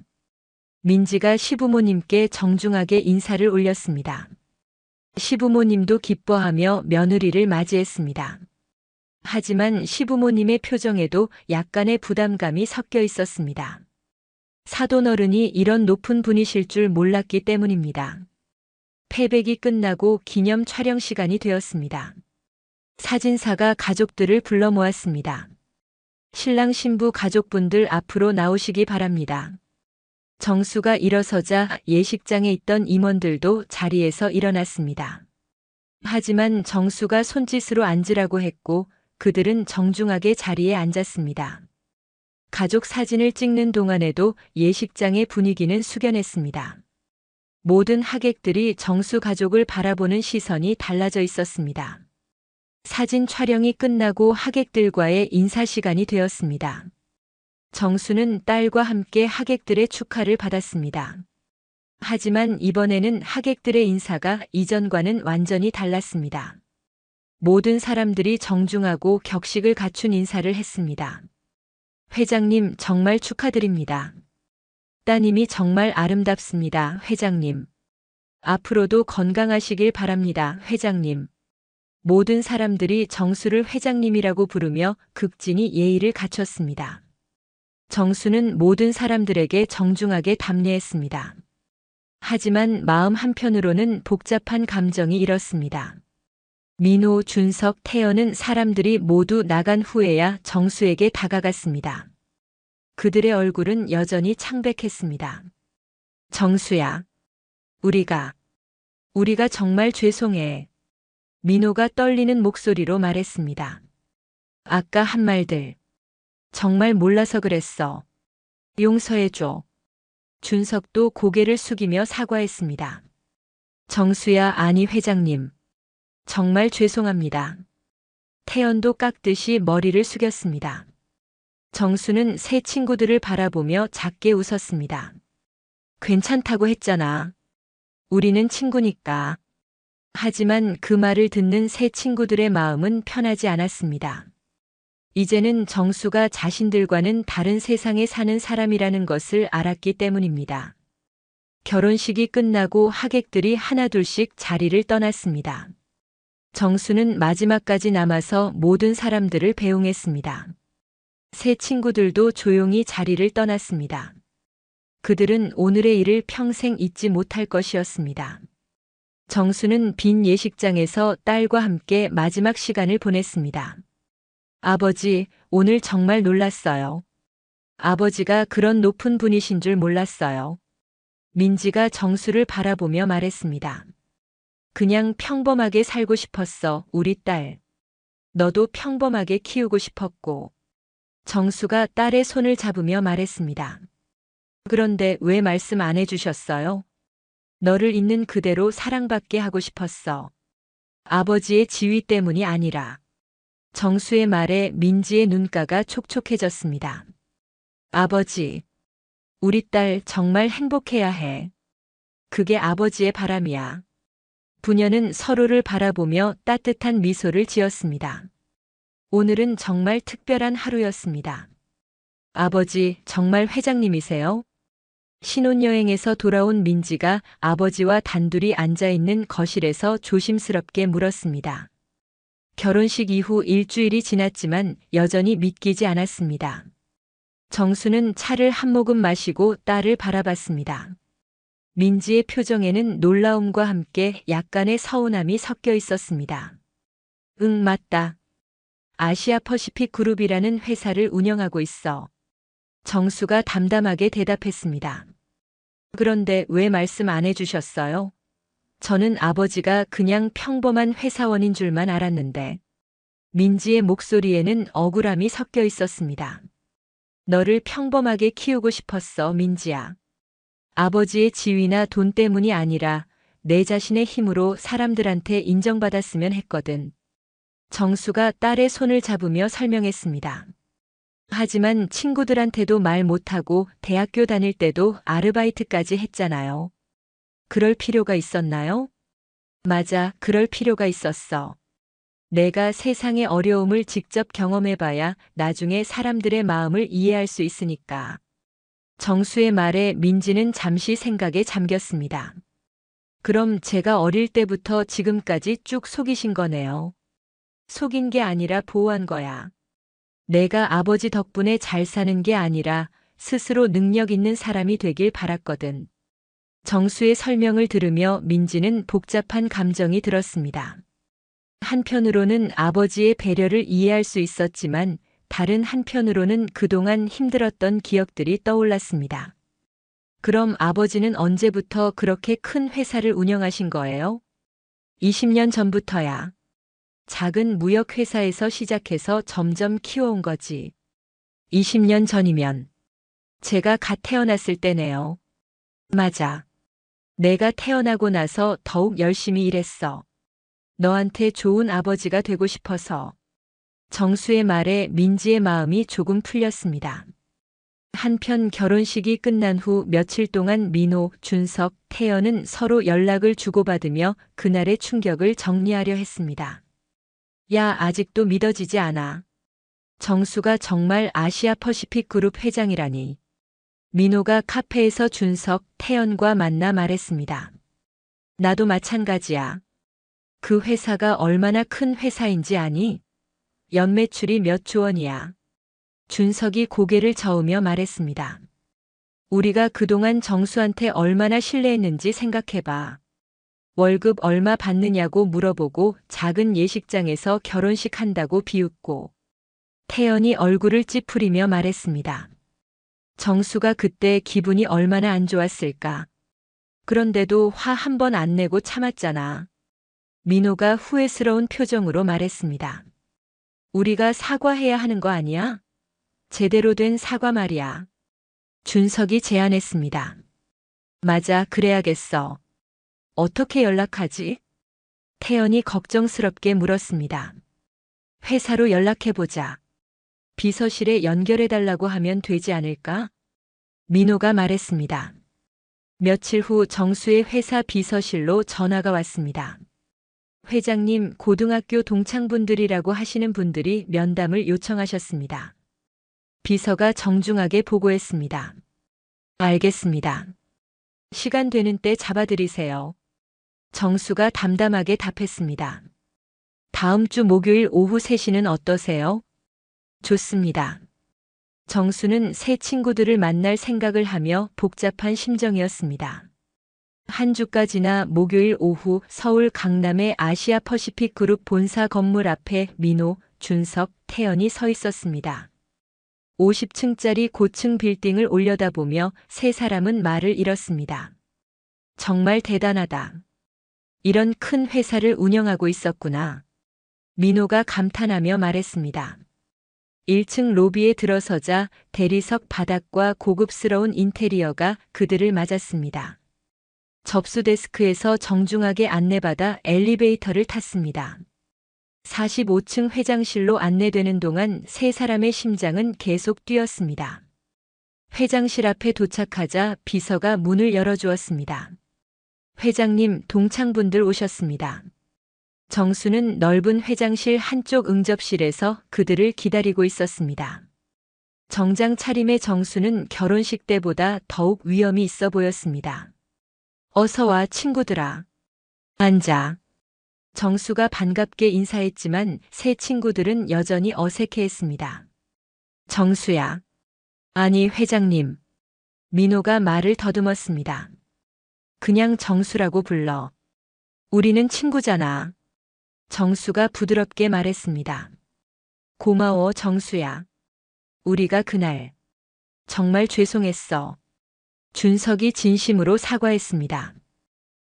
민지가 시부모님께 정중하게 인사를 올렸습니다. 시부모님도 기뻐하며 며느리를 맞이했습니다. 하지만 시부모님의 표정에도 약간의 부담감이 섞여 있었습니다. 사돈어른이 이런 높은 분이실 줄 몰랐기 때문입니다. 패백이 끝나고 기념 촬영 시간이 되었습니다. 사진사가 가족들을 불러 모았습니다. 신랑 신부 가족분들 앞으로 나오시기 바랍니다. 정수가 일어서자 예식장에 있던 임원들도 자리에서 일어났습니다. 하지만 정수가 손짓으로 앉으라고 했고 그들은 정중하게 자리에 앉았습니다. 가족 사진을 찍는 동안에도 예식장의 분위기는 숙연했습니다. 모든 하객들이 정수 가족을 바라보는 시선이 달라져 있었습니다. 사진 촬영이 끝나고 하객들과의 인사 시간이 되었습니다. 정수는 딸과 함께 하객들의 축하를 받았습니다. 하지만 이번에는 하객들의 인사가 이전과는 완전히 달랐습니다. 모든 사람들이 정중하고 격식을 갖춘 인사를 했습니다. 회장님, 정말 축하드립니다. 따님이 정말 아름답습니다, 회장님. 앞으로도 건강하시길 바랍니다, 회장님. 모든 사람들이 정수를 회장님이라고 부르며 극진히 예의를 갖췄습니다. 정수는 모든 사람들에게 정중하게 답례했습니다. 하지만 마음 한편으로는 복잡한 감정이 일었습니다. 민호, 준석, 태연은 사람들이 모두 나간 후에야 정수에게 다가갔습니다. 그들의 얼굴은 여전히 창백했습니다. 정수야, 우리가 정말 죄송해. 민호가 떨리는 목소리로 말했습니다. 아까 한 말들 정말 몰라서 그랬어. 용서해줘. 준석도 고개를 숙이며 사과했습니다. 정수야, 아니 회장님. 정말 죄송합니다. 태연도 깍듯이 머리를 숙였습니다. 정수는 새 친구들을 바라보며 작게 웃었습니다. 괜찮다고 했잖아. 우리는 친구니까. 하지만 그 말을 듣는 새 친구들의 마음은 편하지 않았습니다. 이제는 정수가 자신들과는 다른 세상에 사는 사람이라는 것을 알았기 때문입니다. 결혼식이 끝나고 하객들이 하나둘씩 자리를 떠났습니다. 정수는 마지막까지 남아서 모든 사람들을 배웅했습니다. 새 친구들도 조용히 자리를 떠났습니다. 그들은 오늘의 일을 평생 잊지 못할 것이었습니다. 정수는 빈 예식장에서 딸과 함께 마지막 시간을 보냈습니다. 아버지, 오늘 정말 놀랐어요. 아버지가 그런 높은 분이신 줄 몰랐어요. 민지가 정수를 바라보며 말했습니다. 그냥 평범하게 살고 싶었어, 우리 딸. 너도 평범하게 키우고 싶었고. 정수가 딸의 손을 잡으며 말했습니다. 그런데 왜 말씀 안 해주셨어요? 너를 있는 그대로 사랑받게 하고 싶었어. 아버지의 지위 때문이 아니라. 정수의 말에 민지의 눈가가 촉촉해졌습니다. 아버지, 우리 딸 정말 행복해야 해. 그게 아버지의 바람이야. 부녀는 서로를 바라보며 따뜻한 미소를 지었습니다. 오늘은 정말 특별한 하루였습니다. 아버지, 정말 회장님이세요? 신혼여행에서 돌아온 민지가 아버지와 단둘이 앉아있는 거실에서 조심스럽게 물었습니다. 결혼식 이후 일주일이 지났지만 여전히 믿기지 않았습니다. 정수는 차를 한 모금 마시고 딸을 바라봤습니다. 민지의 표정에는 놀라움과 함께 약간의 서운함이 섞여 있었습니다. 응, 맞다. 아시아 퍼시픽 그룹이라는 회사를 운영하고 있어. 정수가 담담하게 대답했습니다. 그런데 왜 말씀 안 해주셨어요? 저는 아버지가 그냥 평범한 회사원인 줄만 알았는데. 민지의 목소리에는 억울함이 섞여 있었습니다. 너를 평범하게 키우고 싶었어, 민지야. 아버지의 지위나 돈 때문이 아니라 내 자신의 힘으로 사람들한테 인정받았으면 했거든. 정수가 딸의 손을 잡으며 설명했습니다. 하지만 친구들한테도 말 못하고 대학교 다닐 때도 아르바이트까지 했잖아요. 그럴 필요가 있었나요? 맞아, 그럴 필요가 있었어. 내가 세상의 어려움을 직접 경험해봐야 나중에 사람들의 마음을 이해할 수 있으니까. 정수의 말에 민지는 잠시 생각에 잠겼습니다. 그럼 제가 어릴 때부터 지금까지 쭉 속이신 거네요. 속인 게 아니라 보호한 거야. 내가 아버지 덕분에 잘 사는 게 아니라 스스로 능력 있는 사람이 되길 바랐거든. 정수의 설명을 들으며 민지는 복잡한 감정이 들었습니다. 한편으로는 아버지의 배려를 이해할 수 있었지만 다른 한편으로는 그동안 힘들었던 기억들이 떠올랐습니다. 그럼 아버지는 언제부터 그렇게 큰 회사를 운영하신 거예요? 20년 전부터야. 작은 무역회사에서 시작해서 점점 키워온 거지. 20년 전이면 제가 갓 태어났을 때네요. 맞아. 내가 태어나고 나서 더욱 열심히 일했어. 너한테 좋은 아버지가 되고 싶어서. 정수의 말에 민지의 마음이 조금 풀렸습니다. 한편 결혼식이 끝난 후 며칠 동안 민호, 준석, 태연은 서로 연락을 주고받으며 그날의 충격을 정리하려 했습니다. 야, 아직도 믿어지지 않아. 정수가 정말 아시아 퍼시픽 그룹 회장이라니. 민호가 카페에서 준석, 태연과 만나 말했습니다. 나도 마찬가지야. 그 회사가 얼마나 큰 회사인지 아니? 연매출이 몇 조 원이야. 준석이 고개를 저으며 말했습니다. 우리가 그동안 정수한테 얼마나 신뢰했는지 생각해봐. 월급 얼마 받느냐고 물어보고 작은 예식장에서 결혼식 한다고 비웃고. 태연이 얼굴을 찌푸리며 말했습니다. 정수가 그때 기분이 얼마나 안 좋았을까. 그런데도 화 한 번 안 내고 참았잖아. 민호가 후회스러운 표정으로 말했습니다. 우리가 사과해야 하는 거 아니야? 제대로 된 사과 말이야. 준석이 제안했습니다. 맞아, 그래야겠어. 어떻게 연락하지? 태연이 걱정스럽게 물었습니다. 회사로 연락해보자. 비서실에 연결해달라고 하면 되지 않을까? 민호가 말했습니다. 며칠 후 정수의 회사 비서실로 전화가 왔습니다. 회장님, 고등학교 동창분들이라고 하시는 분들이 면담을 요청하셨습니다. 비서가 정중하게 보고했습니다. 알겠습니다. 시간 되는 때 잡아드리세요. 정수가 담담하게 답했습니다. 다음 주 목요일 오후 3시는 어떠세요? 좋습니다. 정수는 새 친구들을 만날 생각을 하며 복잡한 심정이었습니다. 한 주가 지나 목요일 오후 서울 강남의 아시아 퍼시픽 그룹 본사 건물 앞에 민호, 준석, 태연이 서 있었습니다. 50층짜리 고층 빌딩을 올려다보며 세 사람은 말을 잃었습니다. 정말 대단하다. 이런 큰 회사를 운영하고 있었구나. 민호가 감탄하며 말했습니다. 1층 로비에 들어서자 대리석 바닥과 고급스러운 인테리어가 그들을 맞았습니다. 접수 데스크에서 정중하게 안내받아 엘리베이터를 탔습니다. 45층 회장실로 안내되는 동안 세 사람의 심장은 계속 뛰었습니다. 회장실 앞에 도착하자 비서가 문을 열어주었습니다. 회장님, 동창분들 오셨습니다. 정수는 넓은 회장실 한쪽 응접실에서 그들을 기다리고 있었습니다. 정장 차림의 정수는 결혼식 때보다 더욱 위엄이 있어 보였습니다. 어서 와, 친구들아. 앉아. 정수가 반갑게 인사했지만 새 친구들은 여전히 어색해했습니다. 정수야. 아니, 회장님. 민호가 말을 더듬었습니다. 그냥 정수라고 불러. 우리는 친구잖아. 정수가 부드럽게 말했습니다. 고마워, 정수야. 우리가 그날 정말 죄송했어. 준석이 진심으로 사과했습니다.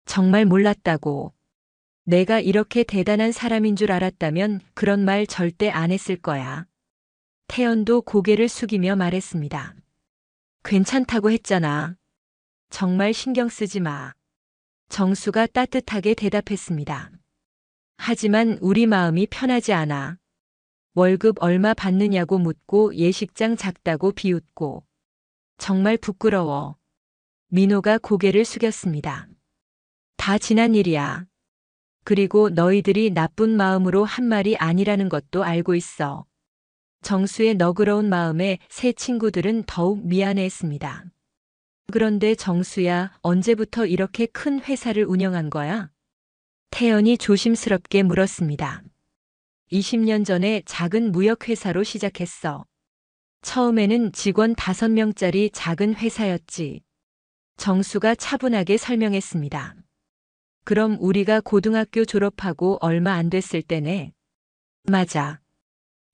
정말 몰랐다고. 내가 이렇게 대단한 사람인 줄 알았다면 그런 말 절대 안 했을 거야. 태연도 고개를 숙이며 말했습니다. 괜찮다고 했잖아. 정말 신경 쓰지 마. 정수가 따뜻하게 대답했습니다. 하지만 우리 마음이 편하지 않아. 월급 얼마 받느냐고 묻고 예식장 작다고 비웃고. 정말 부끄러워. 민호가 고개를 숙였습니다. 다 지난 일이야. 그리고 너희들이 나쁜 마음으로 한 말이 아니라는 것도 알고 있어. 정수의 너그러운 마음에 새 친구들은 더욱 미안해했습니다. 그런데 정수야, 언제부터 이렇게 큰 회사를 운영한 거야? 태연이 조심스럽게 물었습니다. 20년 전에 작은 무역회사로 시작했어. 처음에는 직원 5명짜리 작은 회사였지. 정수가 차분하게 설명했습니다. 그럼 우리가 고등학교 졸업하고 얼마 안 됐을 때네. 맞아.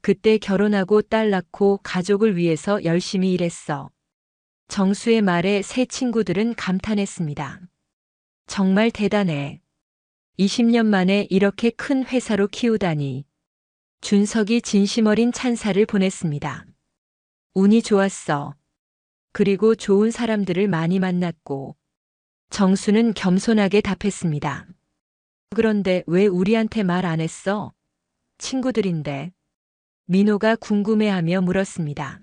그때 결혼하고 딸 낳고 가족을 위해서 열심히 일했어. 정수의 말에 새 친구들은 감탄했습니다. 정말 대단해. 20년 만에 이렇게 큰 회사로 키우다니. 준석이 진심 어린 찬사를 보냈습니다. 운이 좋았어. 그리고 좋은 사람들을 많이 만났고. 정수는 겸손하게 답했습니다. 그런데 왜 우리한테 말 안 했어? 친구들인데. 민호가 궁금해하며 물었습니다.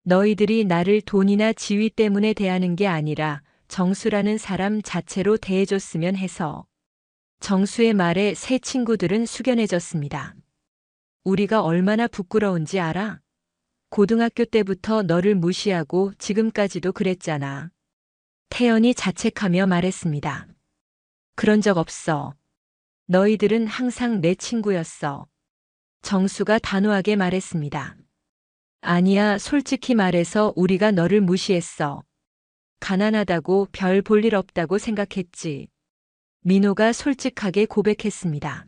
너희들이 나를 돈이나 지위 때문에 대하는 게 아니라 정수라는 사람 자체로 대해줬으면 해서. 정수의 말에 새 친구들은 숙연해졌습니다. 우리가 얼마나 부끄러운지 알아? 고등학교 때부터 너를 무시하고 지금까지도 그랬잖아. 태연이 자책하며 말했습니다. 그런 적 없어. 너희들은 항상 내 친구였어. 정수가 단호하게 말했습니다. 아니야, 솔직히 말해서 우리가 너를 무시했어. 가난하다고 별 볼 일 없다고 생각했지. 민호가 솔직하게 고백했습니다.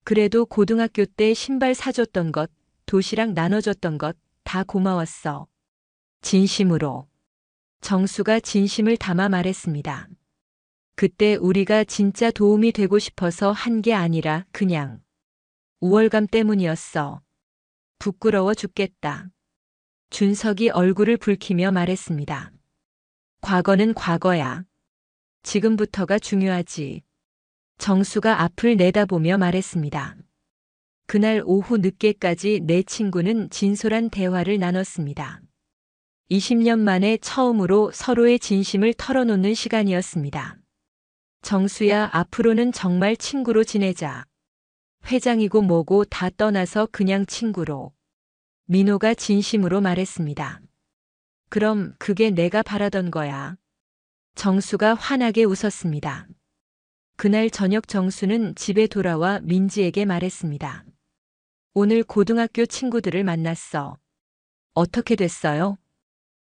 그래도 고등학교 때 신발 사줬던 것, 도시락 나눠줬던 것 다 고마웠어. 진심으로. 정수가 진심을 담아 말했습니다. 그때 우리가 진짜 도움이 되고 싶어서 한 게 아니라 그냥 우월감 때문이었어. 부끄러워 죽겠다. 준석이 얼굴을 붉히며 말했습니다. 과거는 과거야. 지금부터가 중요하지. 정수가 앞을 내다보며 말했습니다. 그날 오후 늦게까지 내 친구는 진솔한 대화를 나눴습니다. 20년 만에 처음으로 서로의 진심을 털어놓는 시간이었습니다. 정수야, 앞으로는 정말 친구로 지내자. 회장이고 뭐고 다 떠나서 그냥 친구로. 민호가 진심으로 말했습니다. 그럼 그게 내가 바라던 거야. 정수가 환하게 웃었습니다. 그날 저녁 정수는 집에 돌아와 민지에게 말했습니다. 오늘 고등학교 친구들을 만났어. 어떻게 됐어요?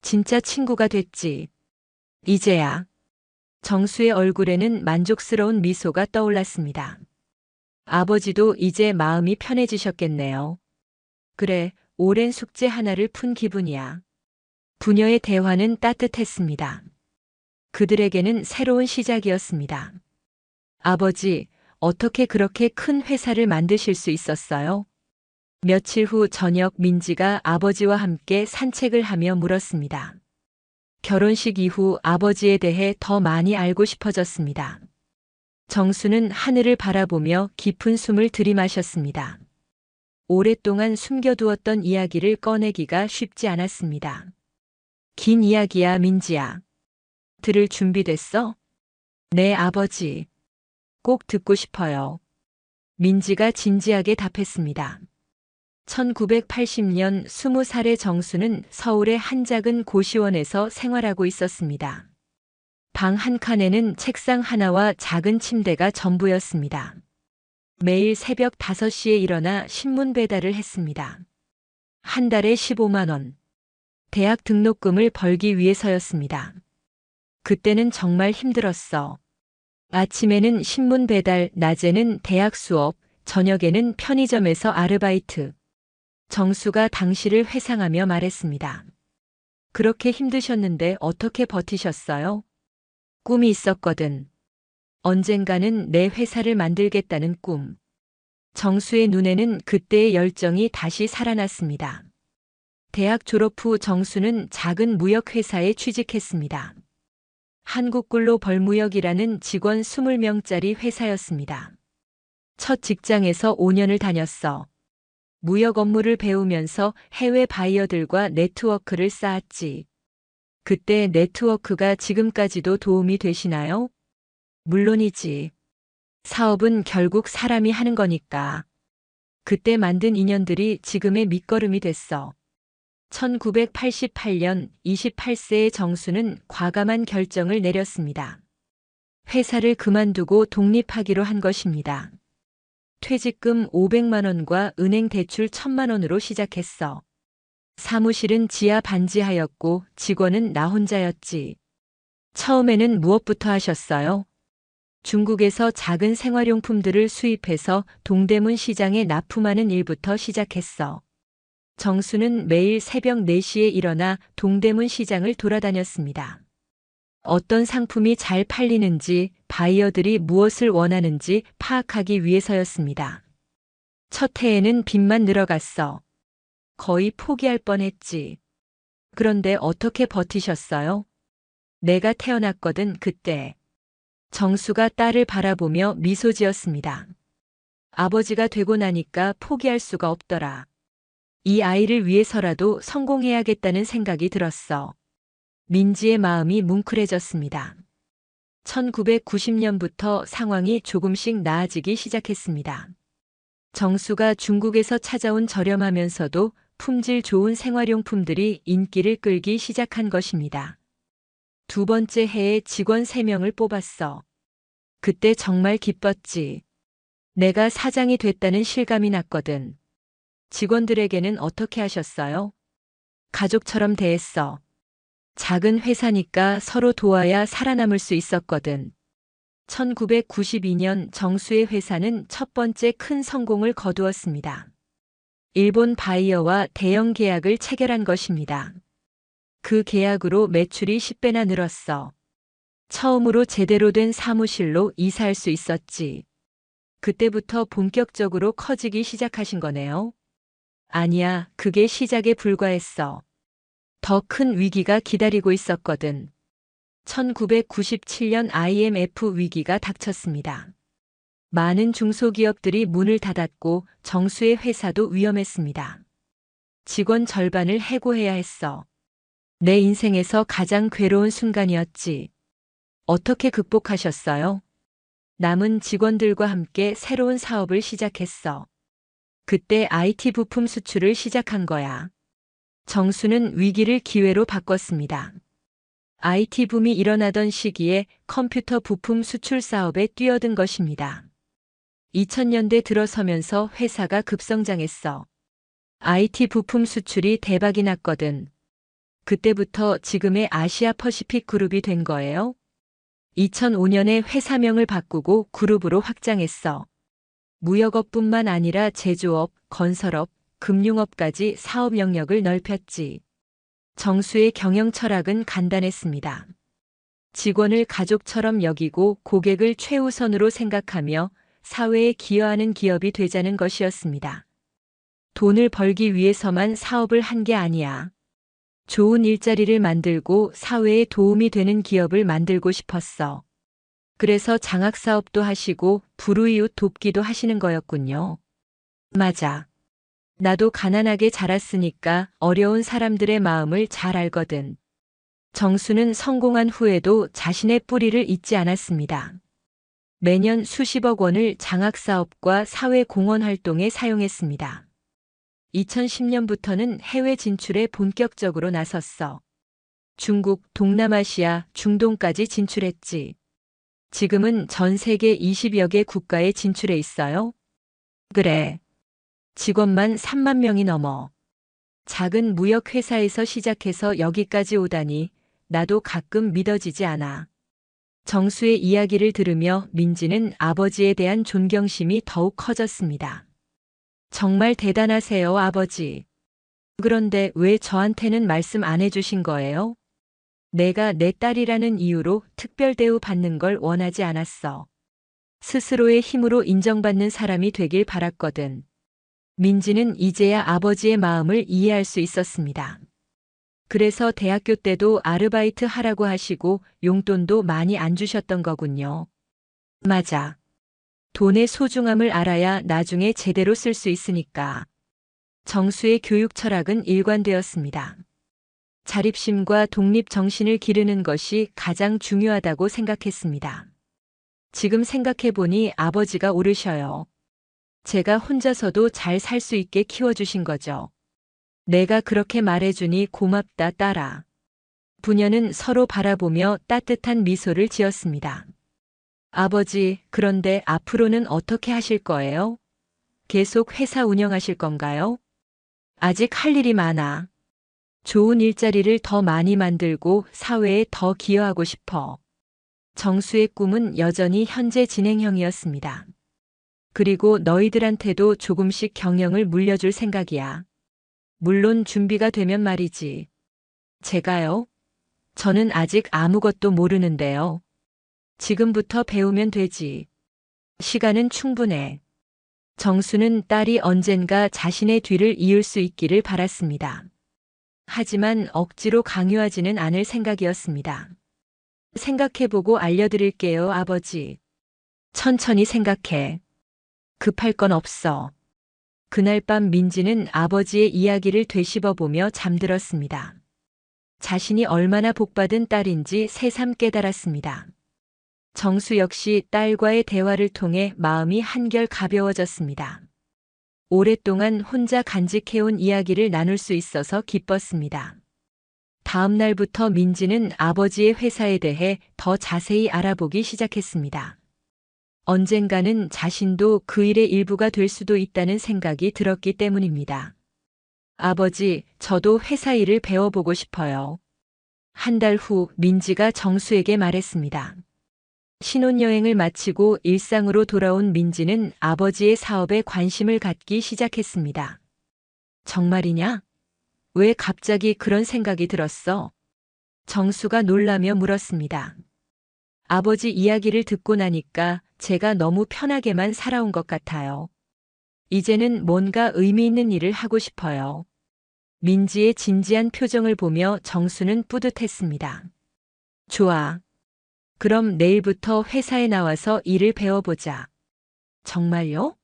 진짜 친구가 됐지. 이제야. 정수의 얼굴에는 만족스러운 미소가 떠올랐습니다. 아버지도 이제 마음이 편해지셨겠네요. 그래, 오랜 숙제 하나를 푼 기분이야. 부녀의 대화는 따뜻했습니다. 그들에게는 새로운 시작이었습니다. 아버지, 어떻게 그렇게 큰 회사를 만드실 수 있었어요? 며칠 후 저녁 민지가 아버지와 함께 산책을 하며 물었습니다. 결혼식 이후 아버지에 대해 더 많이 알고 싶어졌습니다. 정수는 하늘을 바라보며 깊은 숨을 들이마셨습니다. 오랫동안 숨겨두었던 이야기를 꺼내기가 쉽지 않았습니다. 긴 이야기야, 민지야. 들을 준비됐어? 네, 아버지. 꼭 듣고 싶어요. 민지가 진지하게 답했습니다. 1980년 20살의 정수는 서울의 한 작은 고시원에서 생활하고 있었습니다. 방 한 칸에는 책상 하나와 작은 침대가 전부였습니다. 매일 새벽 5시에 일어나 신문 배달을 했습니다. 한 달에 15만 원. 대학 등록금을 벌기 위해서였습니다. 그때는 정말 힘들었어. 아침에는 신문 배달, 낮에는 대학 수업, 저녁에는 편의점에서 아르바이트. 정수가 당시를 회상하며 말했습니다. 그렇게 힘드셨는데 어떻게 버티셨어요? 꿈이 있었거든. 언젠가는 내 회사를 만들겠다는 꿈. 정수의 눈에는 그때의 열정이 다시 살아났습니다. 대학 졸업 후 정수는 작은 무역회사에 취직했습니다. 한국굴로 벌무역이라는 직원 20명짜리 회사였습니다. 첫 직장에서 5년을 다녔어. 무역 업무를 배우면서 해외 바이어들과 네트워크를 쌓았지. 그때 네트워크가 지금까지도 도움이 되시나요? 물론이지. 사업은 결국 사람이 하는 거니까. 그때 만든 인연들이 지금의 밑거름이 됐어. 1988년 28세의 정수는 과감한 결정을 내렸습니다. 회사를 그만두고 독립하기로 한 것입니다. 퇴직금 500만 원과 은행 대출 1000만 원으로 시작했어. 사무실은 지하 반지하였고 직원은 나 혼자였지. 처음에는 무엇부터 하셨어요? 중국에서 작은 생활용품들을 수입해서 동대문 시장에 납품하는 일부터 시작했어. 정수는 매일 새벽 4시에 일어나 동대문 시장을 돌아다녔습니다. 어떤 상품이 잘 팔리는지, 바이어들이 무엇을 원하는지 파악하기 위해서였습니다. 첫 해에는 빚만 늘어갔어. 거의 포기할 뻔했지. 그런데 어떻게 버티셨어요? 내가 태어났거든, 그때. 정수가 딸을 바라보며 미소 지었습니다. 아버지가 되고 나니까 포기할 수가 없더라. 이 아이를 위해서라도 성공해야겠다는 생각이 들었어. 민지의 마음이 뭉클해졌습니다. 1990년부터 상황이 조금씩 나아지기 시작했습니다. 정수가 중국에서 찾아온 저렴하면서도 품질 좋은 생활용품들이 인기를 끌기 시작한 것입니다. 두 번째 해에 직원 3명을 뽑았어. 그때 정말 기뻤지. 내가 사장이 됐다는 실감이 났거든. 직원들에게는 어떻게 하셨어요? 가족처럼 대했어. 작은 회사니까 서로 도와야 살아남을 수 있었거든. 1992년 정수의 회사는 첫 번째 큰 성공을 거두었습니다. 일본 바이어와 대형 계약을 체결한 것입니다. 그 계약으로 매출이 10배나 늘었어. 처음으로 제대로 된 사무실로 이사할 수 있었지. 그때부터 본격적으로 커지기 시작하신 거네요. 아니야, 그게 시작에 불과했어. 더 큰 위기가 기다리고 있었거든. 1997년 IMF 위기가 닥쳤습니다. 많은 중소기업들이 문을 닫았고 정수의 회사도 위험했습니다. 직원 절반을 해고해야 했어. 내 인생에서 가장 괴로운 순간이었지. 어떻게 극복하셨어요? 남은 직원들과 함께 새로운 사업을 시작했어. 그때 IT 부품 수출을 시작한 거야. 정수는 위기를 기회로 바꿨습니다. IT 붐이 일어나던 시기에 컴퓨터 부품 수출 사업에 뛰어든 것입니다. 2000년대 들어서면서 회사가 급성장했어. IT 부품 수출이 대박이 났거든. 그때부터 지금의 아시아 퍼시픽 그룹이 된 거예요. 2005년에 회사명을 바꾸고 그룹으로 확장했어. 무역업뿐만 아니라 제조업, 건설업, 금융업까지 사업 영역을 넓혔지. 정수의 경영 철학은 간단했습니다. 직원을 가족처럼 여기고 고객을 최우선으로 생각하며 사회에 기여하는 기업이 되자는 것이었습니다. 돈을 벌기 위해서만 사업을 한 게 아니야. 좋은 일자리를 만들고 사회에 도움이 되는 기업을 만들고 싶었어. 그래서 장학사업도 하시고 불우이웃 돕기도 하시는 거였군요. 맞아. 나도 가난하게 자랐으니까 어려운 사람들의 마음을 잘 알거든. 정수는 성공한 후에도 자신의 뿌리를 잊지 않았습니다. 매년 수십억 원을 장학사업과 사회공헌 활동에 사용했습니다. 2010년부터는 해외 진출에 본격적으로 나섰어. 중국, 동남아시아, 중동까지 진출했지. 지금은 전 세계 20여 개 국가에 진출해 있어요. 그래. 직원만 3만 명이 넘어. 작은 무역회사에서 시작해서 여기까지 오다니 나도 가끔 믿어지지 않아. 정수의 이야기를 들으며 민지는 아버지에 대한 존경심이 더욱 커졌습니다. 정말 대단하세요, 아버지. 그런데 왜 저한테는 말씀 안 해주신 거예요? 내가 내 딸이라는 이유로 특별 대우 받는 걸 원하지 않았어. 스스로의 힘으로 인정받는 사람이 되길 바랐거든. 민지는 이제야 아버지의 마음을 이해할 수 있었습니다. 그래서 대학교 때도 아르바이트 하라고 하시고 용돈도 많이 안 주셨던 거군요. 맞아. 돈의 소중함을 알아야 나중에 제대로 쓸 수 있으니까. 정수의 교육 철학은 일관되었습니다. 자립심과 독립 정신을 기르는 것이 가장 중요하다고 생각했습니다. 지금 생각해보니 아버지가 옳으셔요. 제가 혼자서도 잘 살 수 있게 키워주신 거죠. 내가 그렇게 말해주니 고맙다, 딸아. 부녀는 서로 바라보며 따뜻한 미소를 지었습니다. 아버지, 그런데 앞으로는 어떻게 하실 거예요? 계속 회사 운영하실 건가요? 아직 할 일이 많아. 좋은 일자리를 더 많이 만들고 사회에 더 기여하고 싶어. 정수의 꿈은 여전히 현재 진행형이었습니다. 그리고 너희들한테도 조금씩 경영을 물려줄 생각이야. 물론 준비가 되면 말이지. 제가요? 저는 아직 아무것도 모르는데요. 지금부터 배우면 되지. 시간은 충분해. 정수는 딸이 언젠가 자신의 뒤를 이을 수 있기를 바랐습니다. 하지만 억지로 강요하지는 않을 생각이었습니다. 생각해보고 알려드릴게요, 아버지. 천천히 생각해. 급할 건 없어. 그날 밤 민지는 아버지의 이야기를 되씹어보며 잠들었습니다. 자신이 얼마나 복받은 딸인지 새삼 깨달았습니다. 정수 역시 딸과의 대화를 통해 마음이 한결 가벼워졌습니다. 오랫동안 혼자 간직해온 이야기를 나눌 수 있어서 기뻤습니다. 다음 날부터 민지는 아버지의 회사에 대해 더 자세히 알아보기 시작했습니다. 언젠가는 자신도 그 일의 일부가 될 수도 있다는 생각이 들었기 때문입니다. 아버지, 저도 회사 일을 배워보고 싶어요. 한 달 후 민지가 정수에게 말했습니다. 신혼여행을 마치고 일상으로 돌아온 민지는 아버지의 사업에 관심을 갖기 시작했습니다. 정말이냐? 왜 갑자기 그런 생각이 들었어? 정수가 놀라며 물었습니다. 아버지 이야기를 듣고 나니까 제가 너무 편하게만 살아온 것 같아요. 이제는 뭔가 의미 있는 일을 하고 싶어요. 민지의 진지한 표정을 보며 정수는 뿌듯했습니다. 좋아. 그럼 내일부터 회사에 나와서 일을 배워보자. 정말요?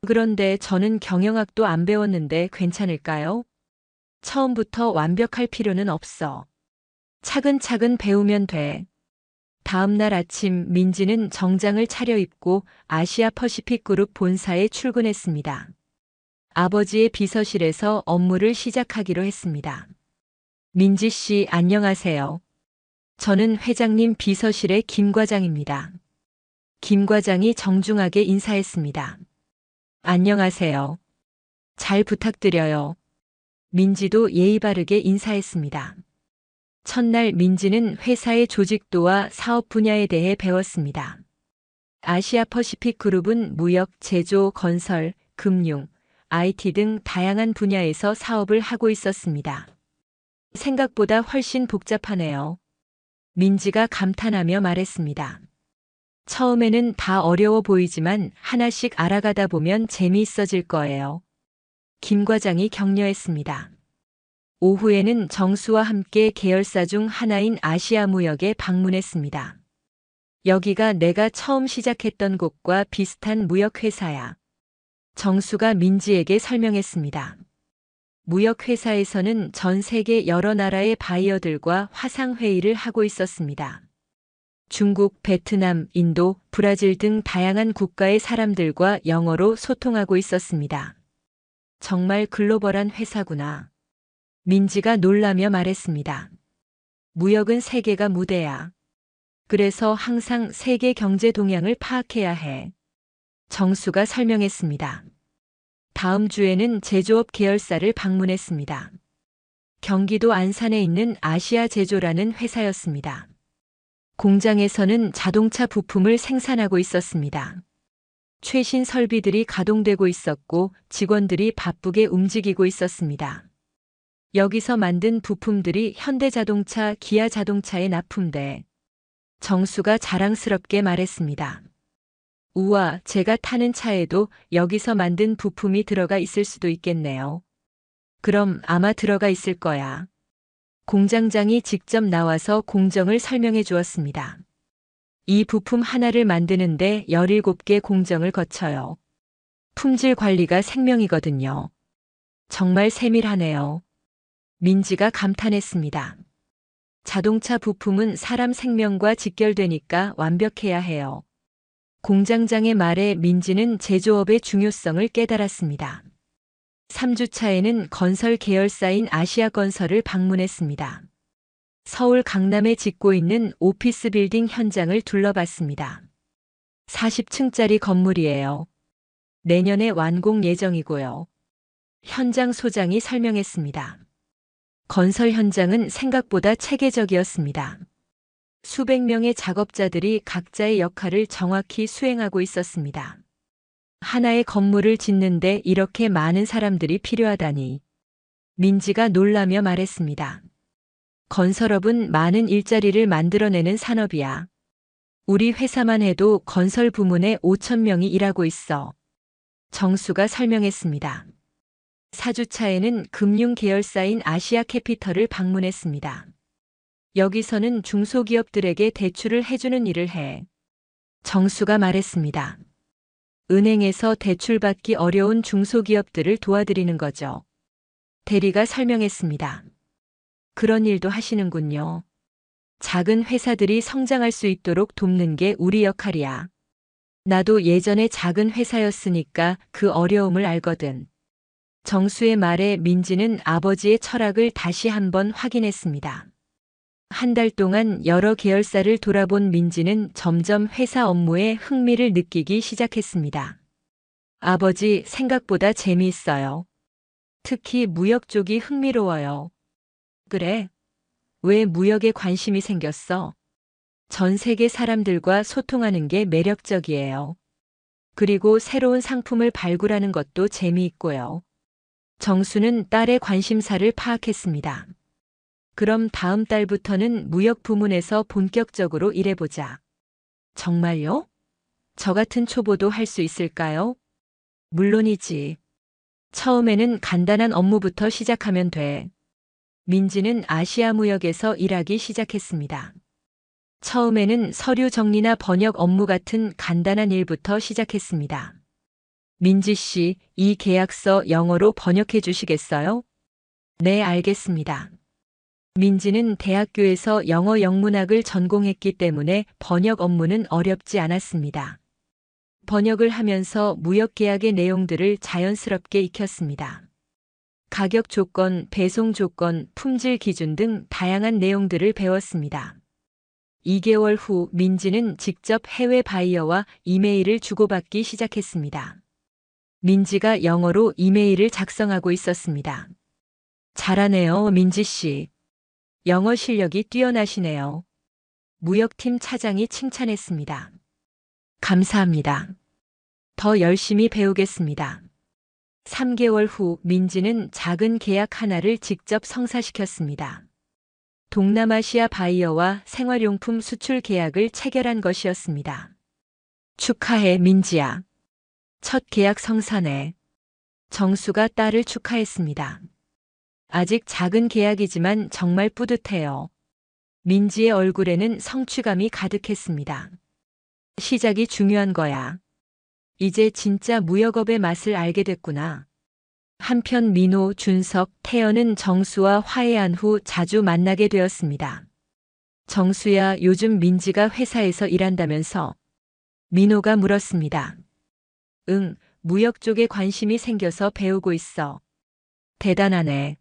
그런데 저는 경영학도 안 배웠는데 괜찮을까요? 처음부터 완벽할 필요는 없어. 차근차근 배우면 돼. 다음 날 아침 민지는 정장을 차려입고 아시아 퍼시픽 그룹 본사에 출근했습니다. 아버지의 비서실에서 업무를 시작하기로 했습니다. 민지 씨, 안녕하세요. 저는 회장님 비서실의 김 과장입니다. 김 과장이 정중하게 인사했습니다. 안녕하세요. 잘 부탁드려요. 민지도 예의 바르게 인사했습니다. 첫날 민지는 회사의 조직도와 사업 분야에 대해 배웠습니다. 아시아 퍼시픽 그룹은 무역, 제조, 건설, 금융, IT 등 다양한 분야에서 사업을 하고 있었습니다. 생각보다 훨씬 복잡하네요. 민지가 감탄하며 말했습니다. 처음에는 다 어려워 보이지만 하나씩 알아가다 보면 재미있어질 거예요. 김 과장이 격려했습니다. 오후에는 정수와 함께 계열사 중 하나인 아시아무역에 방문했습니다. 여기가 내가 처음 시작했던 곳과 비슷한 무역회사야. 정수가 민지에게 설명했습니다. 무역회사에서는 전 세계 여러 나라의 바이어들과 화상회의를 하고 있었습니다. 중국, 베트남, 인도, 브라질 등 다양한 국가의 사람들과 영어로 소통하고 있었습니다. 정말 글로벌한 회사구나. 민지가 놀라며 말했습니다. 무역은 세계가 무대야. 그래서 항상 세계 경제 동향을 파악해야 해. 정수가 설명했습니다. 다음 주에는 제조업 계열사를 방문했습니다. 경기도 안산에 있는 아시아 제조라는 회사였습니다. 공장에서는 자동차 부품을 생산하고 있었습니다. 최신 설비들이 가동되고 있었고 직원들이 바쁘게 움직이고 있었습니다. 여기서 만든 부품들이 현대자동차, 기아자동차에 납품돼. 정수가 자랑스럽게 말했습니다. 우와, 제가 타는 차에도 여기서 만든 부품이 들어가 있을 수도 있겠네요. 그럼 아마 들어가 있을 거야. 공장장이 직접 나와서 공정을 설명해 주었습니다. 이 부품 하나를 만드는데 17개 공정을 거쳐요. 품질 관리가 생명이거든요. 정말 세밀하네요. 민지가 감탄했습니다. 자동차 부품은 사람 생명과 직결되니까 완벽해야 해요. 공장장의 말에 민지는 제조업의 중요성을 깨달았습니다. 3주차에는 건설 계열사인 아시아건설을 방문했습니다. 서울 강남에 짓고 있는 오피스 빌딩 현장을 둘러봤습니다. 40층짜리 건물이에요. 내년에 완공 예정이고요. 현장 소장이 설명했습니다. 건설 현장은 생각보다 체계적이었습니다. 수백 명의 작업자들이 각자의 역할을 정확히 수행하고 있었습니다. 하나의 건물을 짓는데 이렇게 많은 사람들이 필요하다니. 민지가 놀라며 말했습니다. 건설업은 많은 일자리를 만들어내는 산업이야. 우리 회사만 해도 건설 부문에 5천 명이 일하고 있어. 정수가 설명했습니다. 4주차에는 금융 계열사인 아시아 캐피털을 방문했습니다. 여기서는 중소기업들에게 대출을 해주는 일을 해. 정수가 말했습니다. 은행에서 대출받기 어려운 중소기업들을 도와드리는 거죠. 대리가 설명했습니다. 그런 일도 하시는군요. 작은 회사들이 성장할 수 있도록 돕는 게 우리 역할이야. 나도 예전에 작은 회사였으니까 그 어려움을 알거든. 정수의 말에 민지는 아버지의 철학을 다시 한번 확인했습니다. 한 달 동안 여러 계열사를 돌아본 민지는 점점 회사 업무에 흥미를 느끼기 시작했습니다. 아버지, 생각보다 재미있어요. 특히 무역 쪽이 흥미로워요. 그래? 왜 무역에 관심이 생겼어? 전 세계 사람들과 소통하는 게 매력적이에요. 그리고 새로운 상품을 발굴하는 것도 재미있고요. 정수는 딸의 관심사를 파악했습니다. 그럼 다음 달부터는 무역 부문에서 본격적으로 일해보자. 정말요? 저 같은 초보도 할 수 있을까요? 물론이지. 처음에는 간단한 업무부터 시작하면 돼. 민지는 아시아 무역에서 일하기 시작했습니다. 처음에는 서류 정리나 번역 업무 같은 간단한 일부터 시작했습니다. 민지 씨, 이 계약서 영어로 번역해 주시겠어요? 네, 알겠습니다. 민지는 대학교에서 영어 영문학을 전공했기 때문에 번역 업무는 어렵지 않았습니다. 번역을 하면서 무역 계약의 내용들을 자연스럽게 익혔습니다. 가격 조건, 배송 조건, 품질 기준 등 다양한 내용들을 배웠습니다. 2개월 후 민지는 직접 해외 바이어와 이메일을 주고받기 시작했습니다. 민지가 영어로 이메일을 작성하고 있었습니다. 잘하네요, 민지 씨. 영어 실력이 뛰어나시네요. 무역팀 차장이 칭찬했습니다. 감사합니다. 더 열심히 배우겠습니다. 3개월 후 민지는 작은 계약 하나를 직접 성사시켰습니다. 동남아시아 바이어와 생활용품 수출 계약을 체결한 것이었습니다. 축하해, 민지야. 첫 계약 성사네. 정수가 딸을 축하했습니다. 아직 작은 계약이지만 정말 뿌듯해요. 민지의 얼굴에는 성취감이 가득했습니다. 시작이 중요한 거야. 이제 진짜 무역업의 맛을 알게 됐구나. 한편 민호, 준석, 태연은 정수와 화해한 후 자주 만나게 되었습니다. 정수야, 요즘 민지가 회사에서 일한다면서? 민호가 물었습니다. 응, 무역 쪽에 관심이 생겨서 배우고 있어. 대단하네.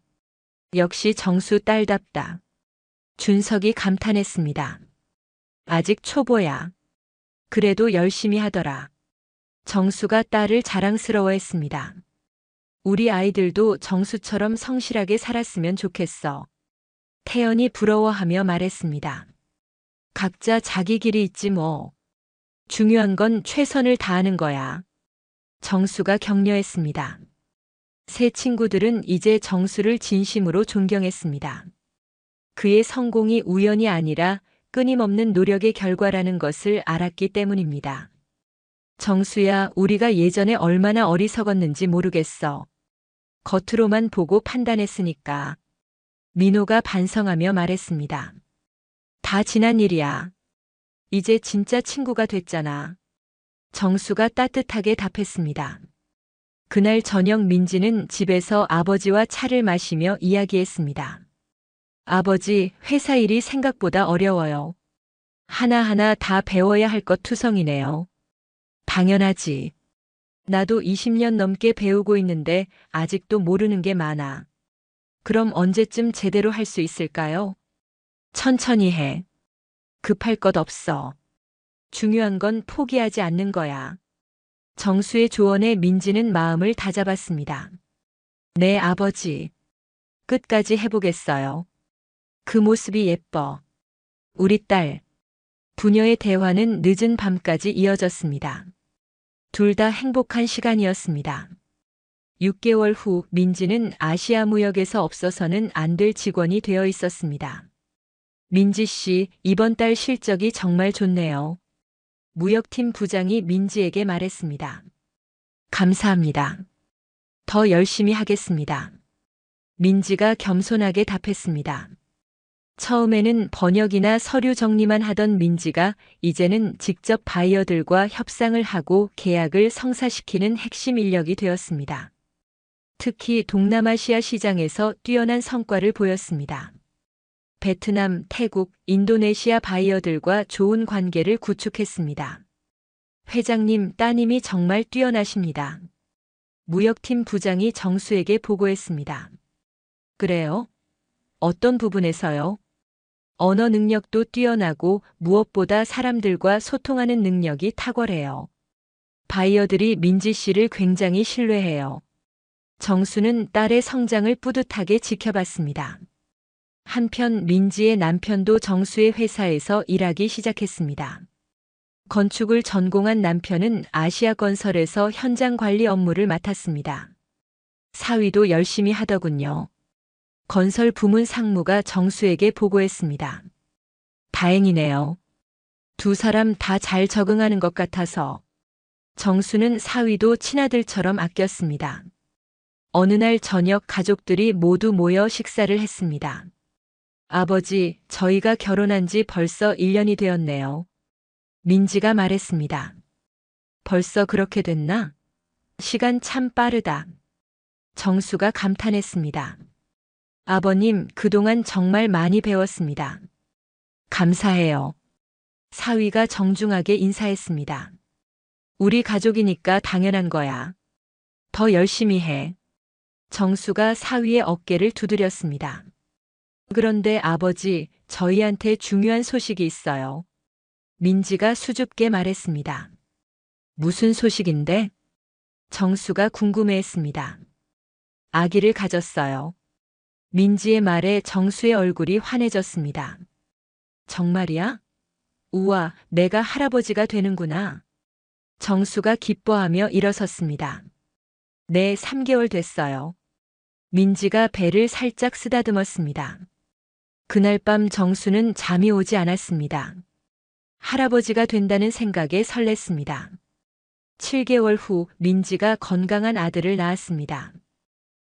역시 정수 딸답다. 준석이 감탄했습니다. 아직 초보야. 그래도 열심히 하더라. 정수가 딸을 자랑스러워했습니다. 우리 아이들도 정수처럼 성실하게 살았으면 좋겠어. 태연이 부러워하며 말했습니다. 각자 자기 길이 있지 뭐. 중요한 건 최선을 다하는 거야. 정수가 격려했습니다. 세 친구들은 이제 정수를 진심으로 존경했습니다. 그의 성공이 우연이 아니라 끊임없는 노력의 결과라는 것을 알았기 때문입니다. 정수야, 우리가 예전에 얼마나 어리석었는지 모르겠어. 겉으로만 보고 판단했으니까. 민호가 반성하며 말했습니다. 다 지난 일이야. 이제 진짜 친구가 됐잖아. 정수가 따뜻하게 답했습니다. 그날 저녁 민지는 집에서 아버지와 차를 마시며 이야기했습니다. 아버지, 회사 일이 생각보다 어려워요. 하나하나 다 배워야 할 것 투성이네요. 당연하지. 나도 20년 넘게 배우고 있는데 아직도 모르는 게 많아. 그럼 언제쯤 제대로 할 수 있을까요? 천천히 해. 급할 것 없어. 중요한 건 포기하지 않는 거야. 정수의 조언에 민지는 마음을 다잡았습니다. 네, 아버지. 끝까지 해보겠어요. 그 모습이 예뻐. 우리 딸. 부녀의 대화는 늦은 밤까지 이어졌습니다. 둘 다 행복한 시간이었습니다. 6개월 후 민지는 아시아무역에서 없어서는 안 될 직원이 되어 있었습니다. 민지 씨, 이번 달 실적이 정말 좋네요. 무역팀 부장이 민지에게 말했습니다. 감사합니다. 더 열심히 하겠습니다. 민지가 겸손하게 답했습니다. 처음에는 번역이나 서류 정리만 하던 민지가 이제는 직접 바이어들과 협상을 하고 계약을 성사시키는 핵심 인력이 되었습니다. 특히 동남아시아 시장에서 뛰어난 성과를 보였습니다. 베트남, 태국, 인도네시아 바이어들과 좋은 관계를 구축했습니다. 회장님, 따님이 정말 뛰어나십니다. 무역팀 부장이 정수에게 보고했습니다. 그래요? 어떤 부분에서요? 언어 능력도 뛰어나고 무엇보다 사람들과 소통하는 능력이 탁월해요. 바이어들이 민지 씨를 굉장히 신뢰해요. 정수는 딸의 성장을 뿌듯하게 지켜봤습니다. 한편 민지의 남편도 정수의 회사에서 일하기 시작했습니다. 건축을 전공한 남편은 아시아건설에서 현장 관리 업무를 맡았습니다. 사위도 열심히 하더군요. 건설 부문 상무가 정수에게 보고했습니다. 다행이네요. 두 사람 다 잘 적응하는 것 같아서. 정수는 사위도 친아들처럼 아꼈습니다. 어느 날 저녁 가족들이 모두 모여 식사를 했습니다. 아버지, 저희가 결혼한 지 벌써 1년이 되었네요. 민지가 말했습니다. 벌써 그렇게 됐나? 시간 참 빠르다. 정수가 감탄했습니다. 아버님, 그동안 정말 많이 배웠습니다. 감사해요. 사위가 정중하게 인사했습니다. 우리 가족이니까 당연한 거야. 더 열심히 해. 정수가 사위의 어깨를 두드렸습니다. 그런데 아버지, 저희한테 중요한 소식이 있어요. 민지가 수줍게 말했습니다. 무슨 소식인데? 정수가 궁금해했습니다. 아기를 가졌어요. 민지의 말에 정수의 얼굴이 환해졌습니다. 정말이야? 우와, 내가 할아버지가 되는구나. 정수가 기뻐하며 일어섰습니다. 네, 3개월 됐어요. 민지가 배를 살짝 쓰다듬었습니다. 그날 밤 정수는 잠이 오지 않았습니다. 할아버지가 된다는 생각에 설렜습니다. 7개월 후 민지가 건강한 아들을 낳았습니다.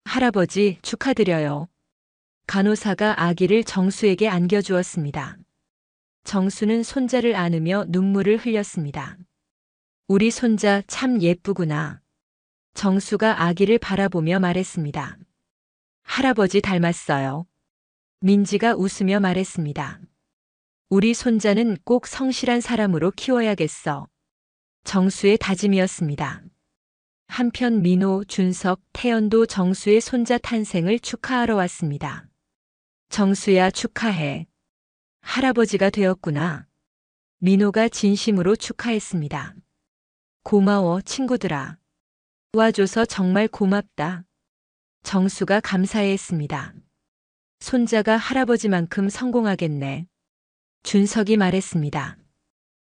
할아버지, 축하드려요. 간호사가 아기를 정수에게 안겨주었습니다. 정수는 손자를 안으며 눈물을 흘렸습니다. 우리 손자 참 예쁘구나. 정수가 아기를 바라보며 말했습니다. 할아버지 닮았어요. 민지가 웃으며 말했습니다. 우리 손자는 꼭 성실한 사람으로 키워야겠어. 정수의 다짐이었습니다. 한편 민호, 준석, 태연도 정수의 손자 탄생을 축하하러 왔습니다. 정수야, 축하해. 할아버지가 되었구나. 민호가 진심으로 축하했습니다. 고마워, 친구들아. 도와줘서 정말 고맙다. 정수가 감사해했습니다. 손자가 할아버지만큼 성공하겠네. 준석이 말했습니다.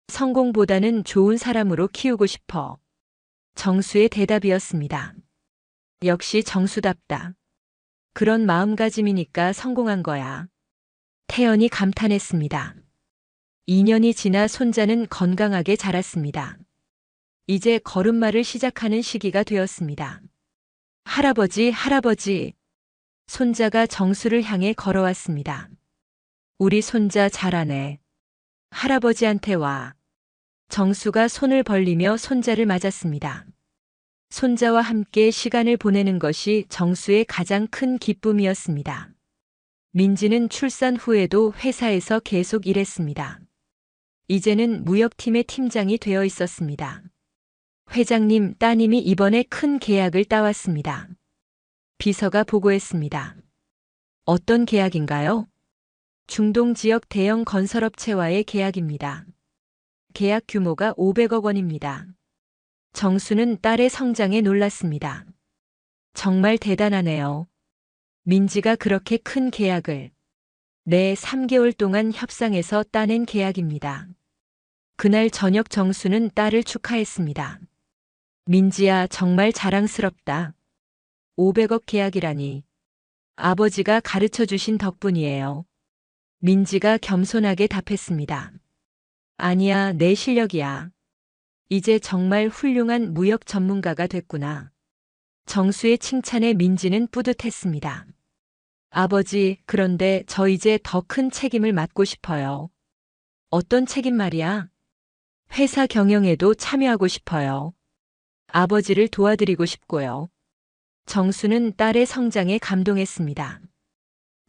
성공보다는 좋은 사람으로 키우고 싶어. 정수의 대답이었습니다. 역시 정수답다. 그런 마음가짐이니까 성공한 거야. 태연이 감탄했습니다. 2년이 지나 손자는 건강하게 자랐습니다. 이제 걸음마를 시작하는 시기가 되었습니다. 할아버지, 할아버지. 손자가 정수를 향해 걸어왔습니다. 우리 손자 잘하네. 할아버지한테 와. 정수가 손을 벌리며 손자를 맞았습니다. 손자와 함께 시간을 보내는 것이 정수의 가장 큰 기쁨이었습니다. 민지는 출산 후에도 회사에서 계속 일했습니다. 이제는 무역팀의 팀장이 되어 있었습니다. 회장님, 따님이 이번에 큰 계약을 따왔습니다. 비서가 보고했습니다. 어떤 계약인가요? 중동 지역 대형 건설업체와의 계약입니다. 계약 규모가 500억 원입니다. 정수는 딸의 성장에 놀랐습니다. 정말 대단하네요. 민지가 그렇게 큰 계약을. 네, 3개월 동안 협상해서 따낸 계약입니다. 그날 저녁 정수는 딸을 축하했습니다. 민지야, 정말 자랑스럽다. 500억 계약이라니. 아버지가 가르쳐 주신 덕분이에요. 민지가 겸손하게 답했습니다. 아니야, 내 실력이야. 이제 정말 훌륭한 무역 전문가가 됐구나. 정수의 칭찬에 민지는 뿌듯했습니다. 아버지, 그런데 저 이제 더 큰 책임을 맡고 싶어요. 어떤 책임 말이야? 회사 경영에도 참여하고 싶어요. 아버지를 도와드리고 싶고요. 정수는 딸의 성장에 감동했습니다.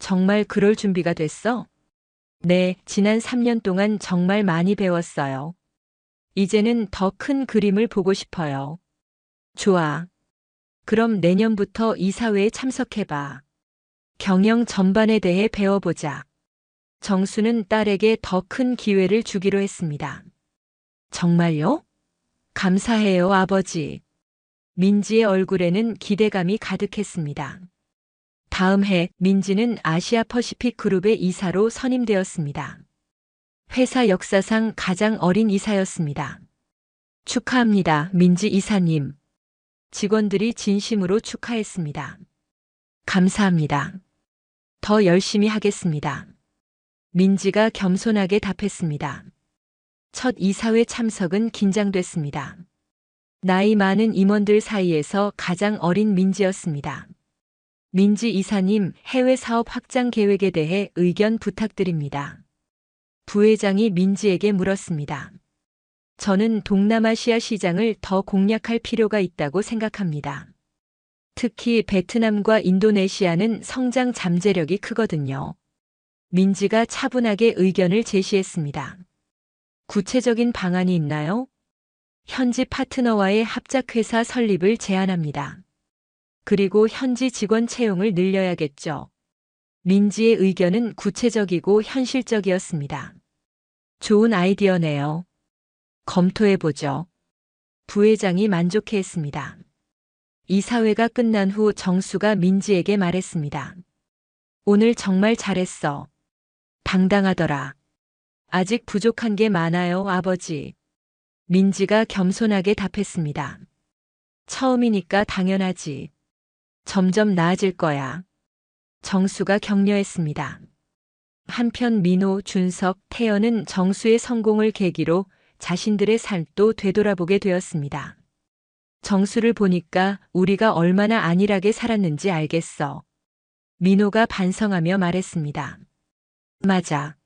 정말 그럴 준비가 됐어? 네, 지난 3년 동안 정말 많이 배웠어요. 이제는 더 큰 그림을 보고 싶어요. 좋아. 그럼 내년부터 이사회에 참석해봐. 경영 전반에 대해 배워보자. 정수는 딸에게 더 큰 기회를 주기로 했습니다. 정말요? 감사해요, 아버지. 민지의 얼굴에는 기대감이 가득했습니다. 다음 해 민지는 아시아 퍼시픽 그룹의 이사로 선임되었습니다. 회사 역사상 가장 어린 이사였습니다. 축하합니다, 민지 이사님. 직원들이 진심으로 축하했습니다. 감사합니다. 더 열심히 하겠습니다. 민지가 겸손하게 답했습니다. 첫 이사회 참석은 긴장됐습니다. 나이 많은 임원들 사이에서 가장 어린 민지였습니다. 민지 이사님, 해외 사업 확장 계획에 대해 의견 부탁드립니다. 부회장이 민지에게 물었습니다. 저는 동남아시아 시장을 더 공략할 필요가 있다고 생각합니다. 특히 베트남과 인도네시아는 성장 잠재력이 크거든요. 민지가 차분하게 의견을 제시했습니다. 구체적인 방안이 있나요? 현지 파트너와의 합작회사 설립을 제안합니다. 그리고 현지 직원 채용을 늘려야겠죠. 민지의 의견은 구체적이고 현실적이었습니다. 좋은 아이디어네요. 검토해보죠. 부회장이 만족해했습니다. 이사회가 끝난 후 정수가 민지에게 말했습니다. 오늘 정말 잘했어. 당당하더라. 아직 부족한 게 많아요, 아버지. 민지가 겸손하게 답했습니다. 처음이니까 당연하지. 점점 나아질 거야. 정수가 격려했습니다. 한편 민호, 준석, 태연은 정수의 성공을 계기로 자신들의 삶도 되돌아보게 되었습니다. 정수를 보니까 우리가 얼마나 안일하게 살았는지 알겠어. 민호가 반성하며 말했습니다. 맞아.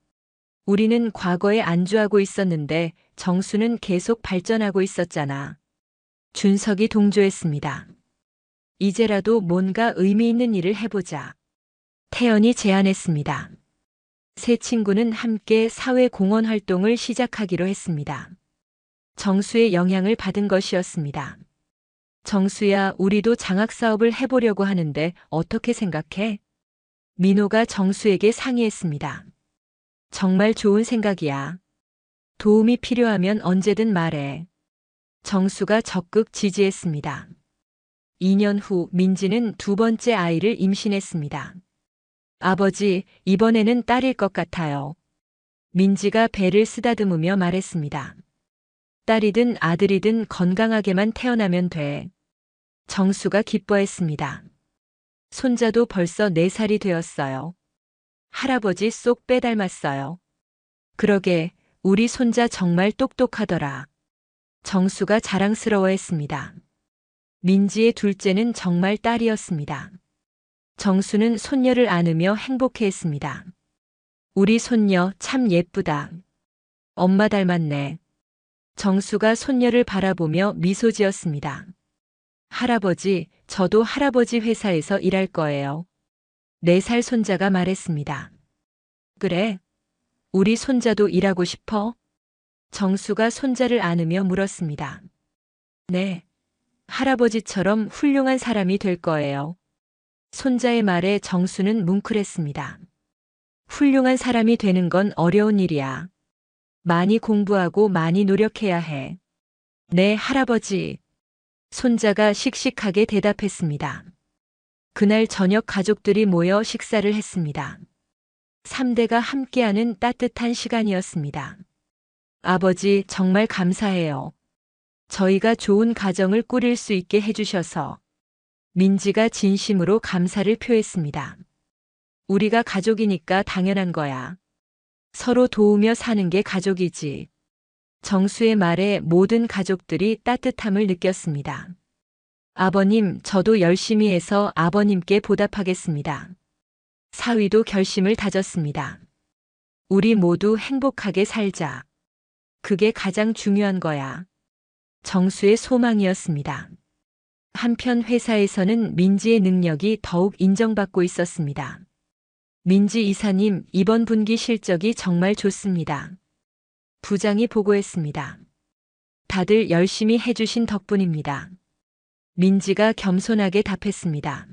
우리는 과거에 안주하고 있었는데 정수는 계속 발전하고 있었잖아. 준석이 동조했습니다. 이제라도 뭔가 의미 있는 일을 해보자. 태연이 제안했습니다. 세 친구는 함께 사회공헌 활동을 시작하기로 했습니다. 정수의 영향을 받은 것이었습니다. 정수야, 우리도 장학사업을 해보려고 하는데 어떻게 생각해? 민호가 정수에게 상의했습니다. 정말 좋은 생각이야. 도움이 필요하면 언제든 말해. 정수가 적극 지지했습니다. 2년 후 민지는 두 번째 아이를 임신했습니다. 아버지, 이번에는 딸일 것 같아요. 민지가 배를 쓰다듬으며 말했습니다. 딸이든 아들이든 건강하게만 태어나면 돼. 정수가 기뻐했습니다. 손자도 벌써 4살이 되었어요. 할아버지 쏙 빼닮았어요. 그러게, 우리 손자 정말 똑똑하더라. 정수가 자랑스러워했습니다. 민지의 둘째는 정말 딸이었습니다. 정수는 손녀를 안으며 행복해했습니다. 우리 손녀 참 예쁘다. 엄마 닮았네. 정수가 손녀를 바라보며 미소 지었습니다. 할아버지, 저도 할아버지 회사에서 일할 거예요. 4살 손자가 말했습니다. 그래? 우리 손자도 일하고 싶어? 정수가 손자를 안으며 물었습니다. 네. 할아버지처럼 훌륭한 사람이 될 거예요. 손자의 말에 정수는 뭉클했습니다. 훌륭한 사람이 되는 건 어려운 일이야. 많이 공부하고 많이 노력해야 해. 네, 할아버지. 손자가 씩씩하게 대답했습니다. 그날 저녁 가족들이 모여 식사를 했습니다. 3대가 함께하는 따뜻한 시간이었습니다. 아버지, 정말 감사해요. 저희가 좋은 가정을 꾸릴 수 있게 해주셔서. 민지가 진심으로 감사를 표했습니다. 우리가 가족이니까 당연한 거야. 서로 도우며 사는 게 가족이지. 정수의 말에 모든 가족들이 따뜻함을 느꼈습니다. 아버님, 저도 열심히 해서 아버님께 보답하겠습니다. 사위도 결심을 다졌습니다. 우리 모두 행복하게 살자. 그게 가장 중요한 거야. 정수의 소망이었습니다. 한편 회사에서는 민지의 능력이 더욱 인정받고 있었습니다. 민지 이사님, 이번 분기 실적이 정말 좋습니다. 부장이 보고했습니다. 다들 열심히 해주신 덕분입니다. 민지가 겸손하게 답했습니다.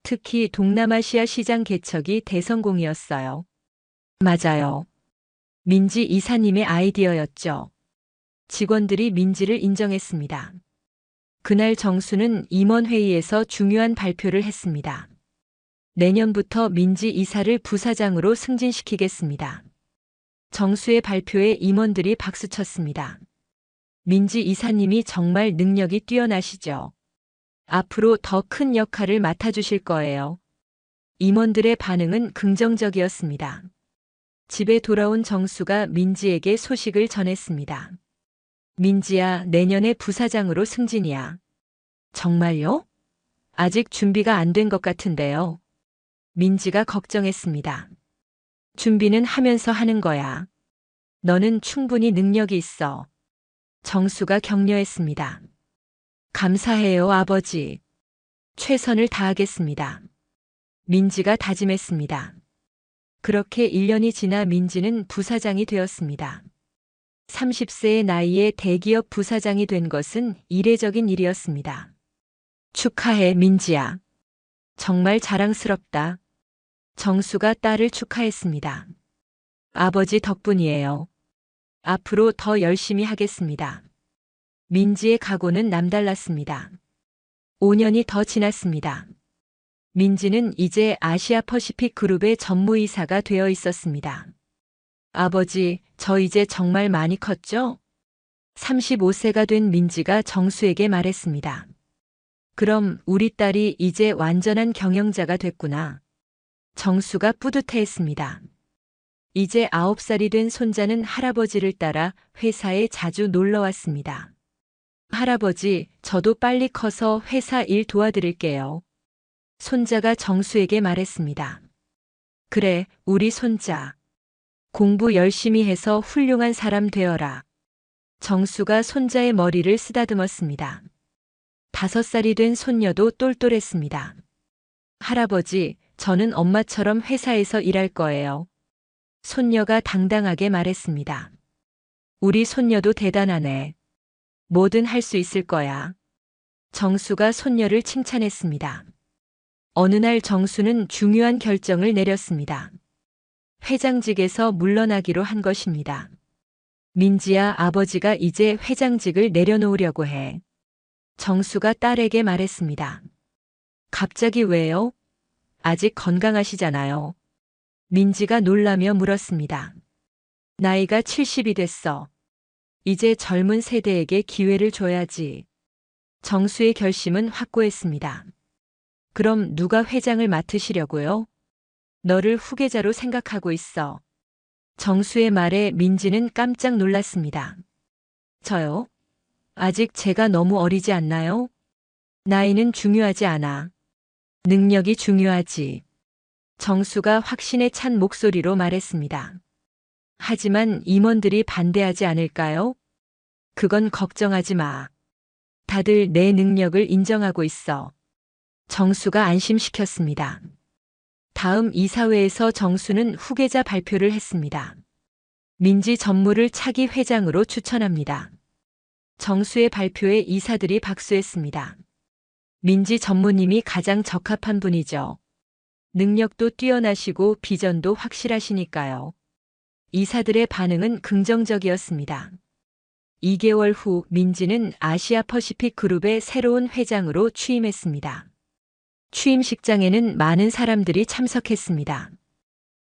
특히 동남아시아 시장 개척이 대성공이었어요. 맞아요. 민지 이사님의 아이디어였죠. 직원들이 민지를 인정했습니다. 그날 정수는 임원회의에서 중요한 발표를 했습니다. 내년부터 민지 이사를 부사장으로 승진시키겠습니다. 정수의 발표에 임원들이 박수쳤습니다. 민지 이사님이 정말 능력이 뛰어나시죠. 앞으로 더 큰 역할을 맡아주실 거예요. 임원들의 반응은 긍정적이었습니다. 집에 돌아온 정수가 민지에게 소식을 전했습니다. 민지야, 내년에 부사장으로 승진이야. 정말요? 아직 준비가 안 된 것 같은데요. 민지가 걱정했습니다. 준비는 하면서 하는 거야. 너는 충분히 능력이 있어. 정수가 격려했습니다. 감사해요, 아버지. 최선을 다하겠습니다. 민지가 다짐했습니다. 그렇게 1년이 지나 민지는 부사장이 되었습니다. 30세의 나이에 대기업 부사장이 된 것은 이례적인 일이었습니다. 축하해, 민지야. 정말 자랑스럽다. 정수가 딸을 축하했습니다. 아버지 덕분이에요. 앞으로 더 열심히 하겠습니다. 민지의 각오는 남달랐습니다. 5년이 더 지났습니다. 민지는 이제 아시아 퍼시픽 그룹의 전무이사가 되어 있었습니다. 아버지, 저 이제 정말 많이 컸죠? 35세가 된 민지가 정수에게 말했습니다. 그럼 우리 딸이 이제 완전한 경영자가 됐구나. 정수가 뿌듯해했습니다. 이제 9살이 된 손자는 할아버지를 따라 회사에 자주 놀러 왔습니다. 할아버지, 저도 빨리 커서 회사 일 도와드릴게요. 손자가 정수에게 말했습니다. 그래, 우리 손자. 공부 열심히 해서 훌륭한 사람 되어라. 정수가 손자의 머리를 쓰다듬었습니다. 5살이 된 손녀도 똘똘했습니다. 할아버지, 저는 엄마처럼 회사에서 일할 거예요. 손녀가 당당하게 말했습니다. 우리 손녀도 대단하네. 뭐든 할 수 있을 거야. 정수가 손녀를 칭찬했습니다. 어느 날 정수는 중요한 결정을 내렸습니다. 회장직에서 물러나기로 한 것입니다. 민지야, 아버지가 이제 회장직을 내려놓으려고 해. 정수가 딸에게 말했습니다. 갑자기 왜요? 아직 건강하시잖아요. 민지가 놀라며 물었습니다. 나이가 70이 됐어. 이제 젊은 세대에게 기회를 줘야지. 정수의 결심은 확고했습니다. 그럼 누가 회장을 맡으시려고요? 너를 후계자로 생각하고 있어. 정수의 말에 민지는 깜짝 놀랐습니다. 저요? 아직 제가 너무 어리지 않나요? 나이는 중요하지 않아. 능력이 중요하지. 정수가 확신에 찬 목소리로 말했습니다. 하지만 임원들이 반대하지 않을까요? 그건 걱정하지 마. 다들 내 능력을 인정하고 있어. 정수가 안심시켰습니다. 다음 이사회에서 정수는 후계자 발표를 했습니다. 민지 전무를 차기 회장으로 추천합니다. 정수의 발표에 이사들이 박수했습니다. 민지 전무님이 가장 적합한 분이죠. 능력도 뛰어나시고 비전도 확실하시니까요. 이사들의 반응은 긍정적이었습니다. 2개월 후 민지는 아시아퍼시픽 그룹의 새로운 회장으로 취임했습니다. 취임식장에는 많은 사람들이 참석했습니다.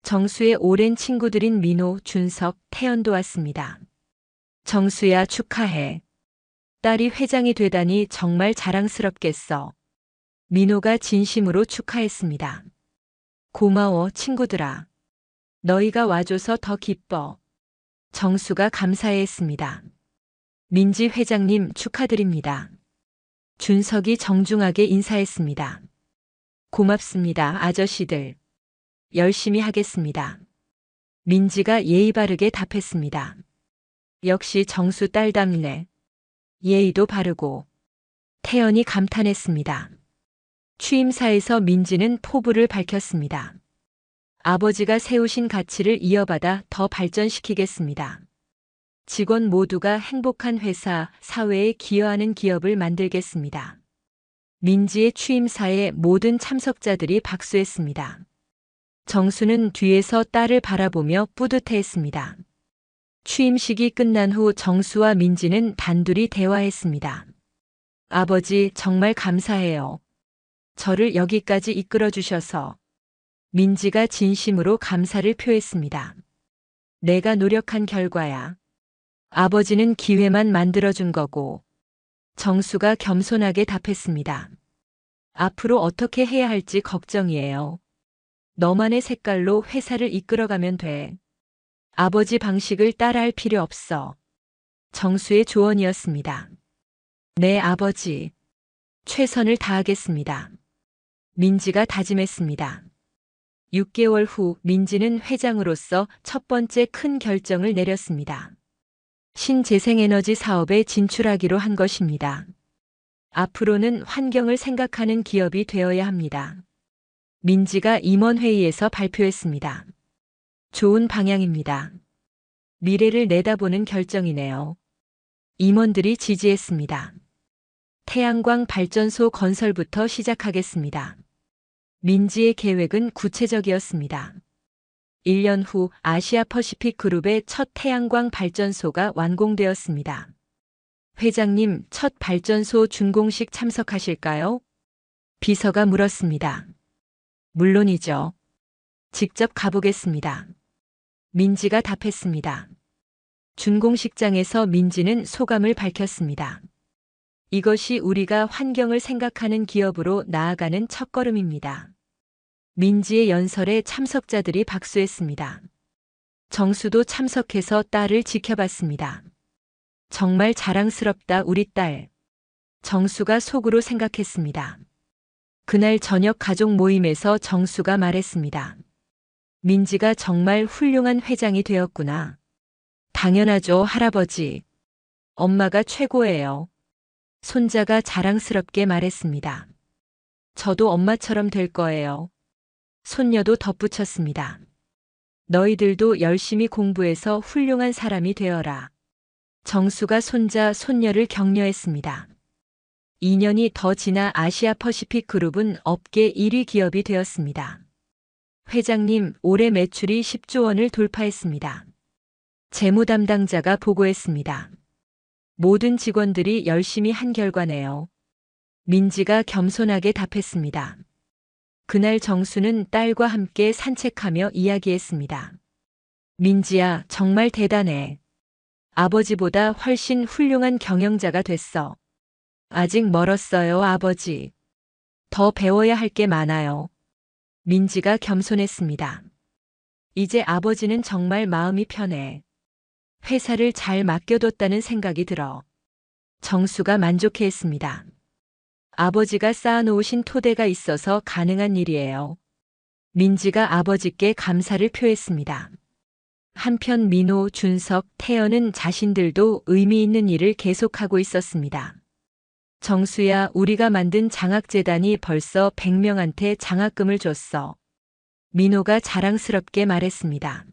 정수의 오랜 친구들인 민호, 준석, 태연도 왔습니다. 정수야, 축하해. 딸이 회장이 되다니 정말 자랑스럽겠어. 민호가 진심으로 축하했습니다. 고마워, 친구들아. 너희가 와줘서 더 기뻐. 정수가 감사해했습니다. 민지 회장님 축하드립니다. 준석이 정중하게 인사했습니다. 고맙습니다, 아저씨들. 열심히 하겠습니다. 민지가 예의 바르게 답했습니다. 역시 정수 딸답네. 예의도 바르고. 태연이 감탄했습니다. 취임사에서 민지는 포부를 밝혔습니다. 아버지가 세우신 가치를 이어받아 더 발전시키겠습니다. 직원 모두가 행복한 회사, 사회에 기여하는 기업을 만들겠습니다. 민지의 취임사에 모든 참석자들이 박수했습니다. 정수는 뒤에서 딸을 바라보며 뿌듯해했습니다. 취임식이 끝난 후 정수와 민지는 단둘이 대화했습니다. 아버지, 정말 감사해요. 저를 여기까지 이끌어 주셔서. 민지가 진심으로 감사를 표했습니다. 내가 노력한 결과야. 아버지는 기회만 만들어준 거고. 정수가 겸손하게 답했습니다. 앞으로 어떻게 해야 할지 걱정이에요. 너만의 색깔로 회사를 이끌어가면 돼. 아버지 방식을 따라할 필요 없어. 정수의 조언이었습니다. 네, 아버지. 최선을 다하겠습니다. 민지가 다짐했습니다. 6개월 후 민지는 회장으로서 첫 번째 큰 결정을 내렸습니다. 신재생에너지 사업에 진출하기로 한 것입니다. 앞으로는 환경을 생각하는 기업이 되어야 합니다. 민지가 임원회의에서 발표했습니다. 좋은 방향입니다. 미래를 내다보는 결정이네요. 임원들이 지지했습니다. 태양광 발전소 건설부터 시작하겠습니다. 민지의 계획은 구체적이었습니다. 1년 후 아시아퍼시픽 그룹의 첫 태양광 발전소가 완공되었습니다. 회장님, 첫 발전소 준공식 참석하실까요? 비서가 물었습니다. 물론이죠. 직접 가보겠습니다. 민지가 답했습니다. 준공식장에서 민지는 소감을 밝혔습니다. 이것이 우리가 환경을 생각하는 기업으로 나아가는 첫걸음입니다. 민지의 연설에 참석자들이 박수했습니다. 정수도 참석해서 딸을 지켜봤습니다. 정말 자랑스럽다, 우리 딸. 정수가 속으로 생각했습니다. 그날 저녁 가족 모임에서 정수가 말했습니다. 민지가 정말 훌륭한 회장이 되었구나. 당연하죠, 할아버지. 엄마가 최고예요. 손자가 자랑스럽게 말했습니다. 저도 엄마처럼 될 거예요. 손녀도 덧붙였습니다. 너희들도 열심히 공부해서 훌륭한 사람이 되어라. 정수가 손자, 손녀를 격려했습니다. 2년이 더 지나 아시아퍼시픽 그룹은 업계 1위 기업이 되었습니다. 회장님, 올해 매출이 10조 원을 돌파했습니다. 재무 담당자가 보고했습니다. 모든 직원들이 열심히 한 결과네요. 민지가 겸손하게 답했습니다. 그날 정수는 딸과 함께 산책하며 이야기했습니다. 민지야, 정말 대단해. 아버지보다 훨씬 훌륭한 경영자가 됐어. 아직 멀었어요, 아버지. 더 배워야 할 게 많아요. 민지가 겸손했습니다. 이제 아버지는 정말 마음이 편해. 회사를 잘 맡겨뒀다는 생각이 들어. 정수가 만족해했습니다. 아버지가 쌓아놓으신 토대가 있어서 가능한 일이에요. 민지가 아버지께 감사를 표했습니다. 한편 민호, 준석, 태연은 자신들도 의미 있는 일을 계속하고 있었습니다. 정수야, 우리가 만든 장학재단이 벌써 100명한테 장학금을 줬어. 민호가 자랑스럽게 말했습니다.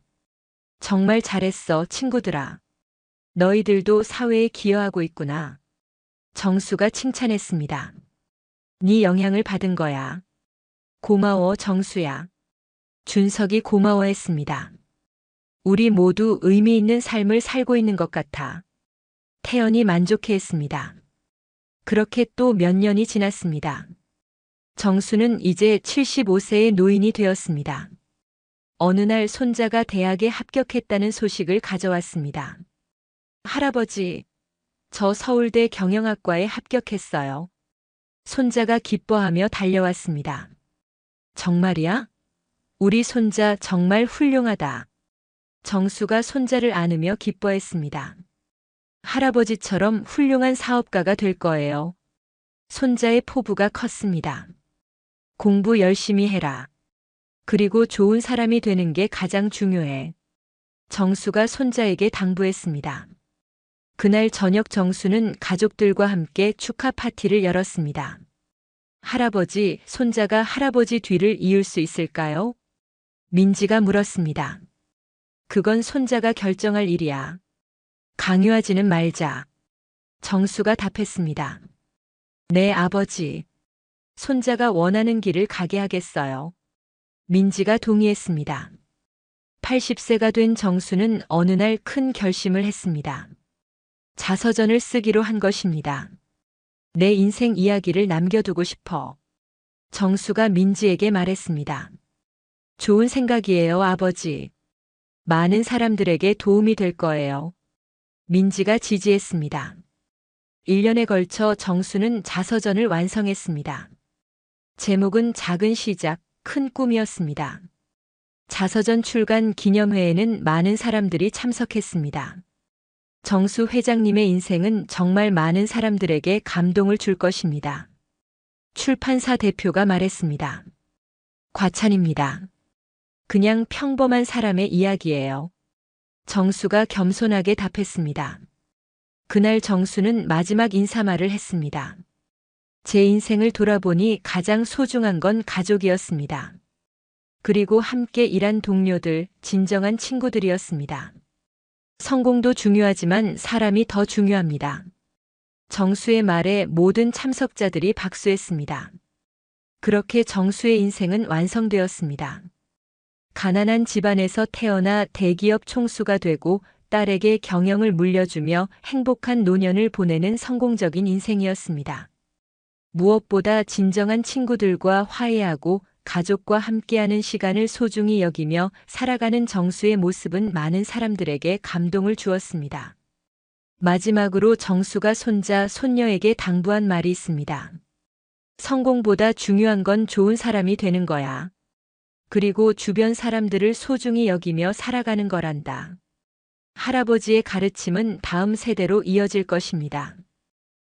정말 잘했어, 친구들아. 너희들도 사회에 기여하고 있구나. 정수가 칭찬했습니다. 네 영향을 받은 거야. 고마워, 정수야. 준석이 고마워했습니다. 우리 모두 의미 있는 삶을 살고 있는 것 같아. 태연이 만족해했습니다. 그렇게 또 몇 년이 지났습니다. 정수는 이제 75세의 노인이 되었습니다. 어느 날 손자가 대학에 합격했다는 소식을 가져왔습니다. 할아버지, 저 서울대 경영학과에 합격했어요. 손자가 기뻐하며 달려왔습니다. 정말이야? 우리 손자 정말 훌륭하다. 정수가 손자를 안으며 기뻐했습니다. 할아버지처럼 훌륭한 사업가가 될 거예요. 손자의 포부가 컸습니다. 공부 열심히 해라. 그리고 좋은 사람이 되는 게 가장 중요해. 정수가 손자에게 당부했습니다. 그날 저녁 정수는 가족들과 함께 축하 파티를 열었습니다. 할아버지, 손자가 할아버지 뒤를 이을 수 있을까요? 민지가 물었습니다. 그건 손자가 결정할 일이야. 강요하지는 말자. 정수가 답했습니다. 네, 아버지. 손자가 원하는 길을 가게 하겠어요. 민지가 동의했습니다. 80세가 된 정수는 어느 날 큰 결심을 했습니다. 자서전을 쓰기로 한 것입니다. 내 인생 이야기를 남겨두고 싶어. 정수가 민지에게 말했습니다. 좋은 생각이에요, 아버지. 많은 사람들에게 도움이 될 거예요. 민지가 지지했습니다. 1년에 걸쳐 정수는 자서전을 완성했습니다. 제목은 작은 시작, 큰 꿈이었습니다. 자서전 출간 기념회에는 많은 사람들이 참석했습니다. 정수 회장님의 인생은 정말 많은 사람들에게 감동을 줄 것입니다. 출판사 대표가 말했습니다. 과찬입니다. 그냥 평범한 사람의 이야기예요. 정수가 겸손하게 답했습니다. 그날 정수는 마지막 인사말을 했습니다. 제 인생을 돌아보니 가장 소중한 건 가족이었습니다. 그리고 함께 일한 동료들, 진정한 친구들이었습니다. 성공도 중요하지만 사람이 더 중요합니다. 정수의 말에 모든 참석자들이 박수했습니다. 그렇게 정수의 인생은 완성되었습니다. 가난한 집안에서 태어나 대기업 총수가 되고 딸에게 경영을 물려주며 행복한 노년을 보내는 성공적인 인생이었습니다. 무엇보다 진정한 친구들과 화해하고 가족과 함께하는 시간을 소중히 여기며 살아가는 정수의 모습은 많은 사람들에게 감동을 주었습니다. 마지막으로 정수가 손자, 손녀에게 당부한 말이 있습니다. 성공보다 중요한 건 좋은 사람이 되는 거야. 그리고 주변 사람들을 소중히 여기며 살아가는 거란다. 할아버지의 가르침은 다음 세대로 이어질 것입니다.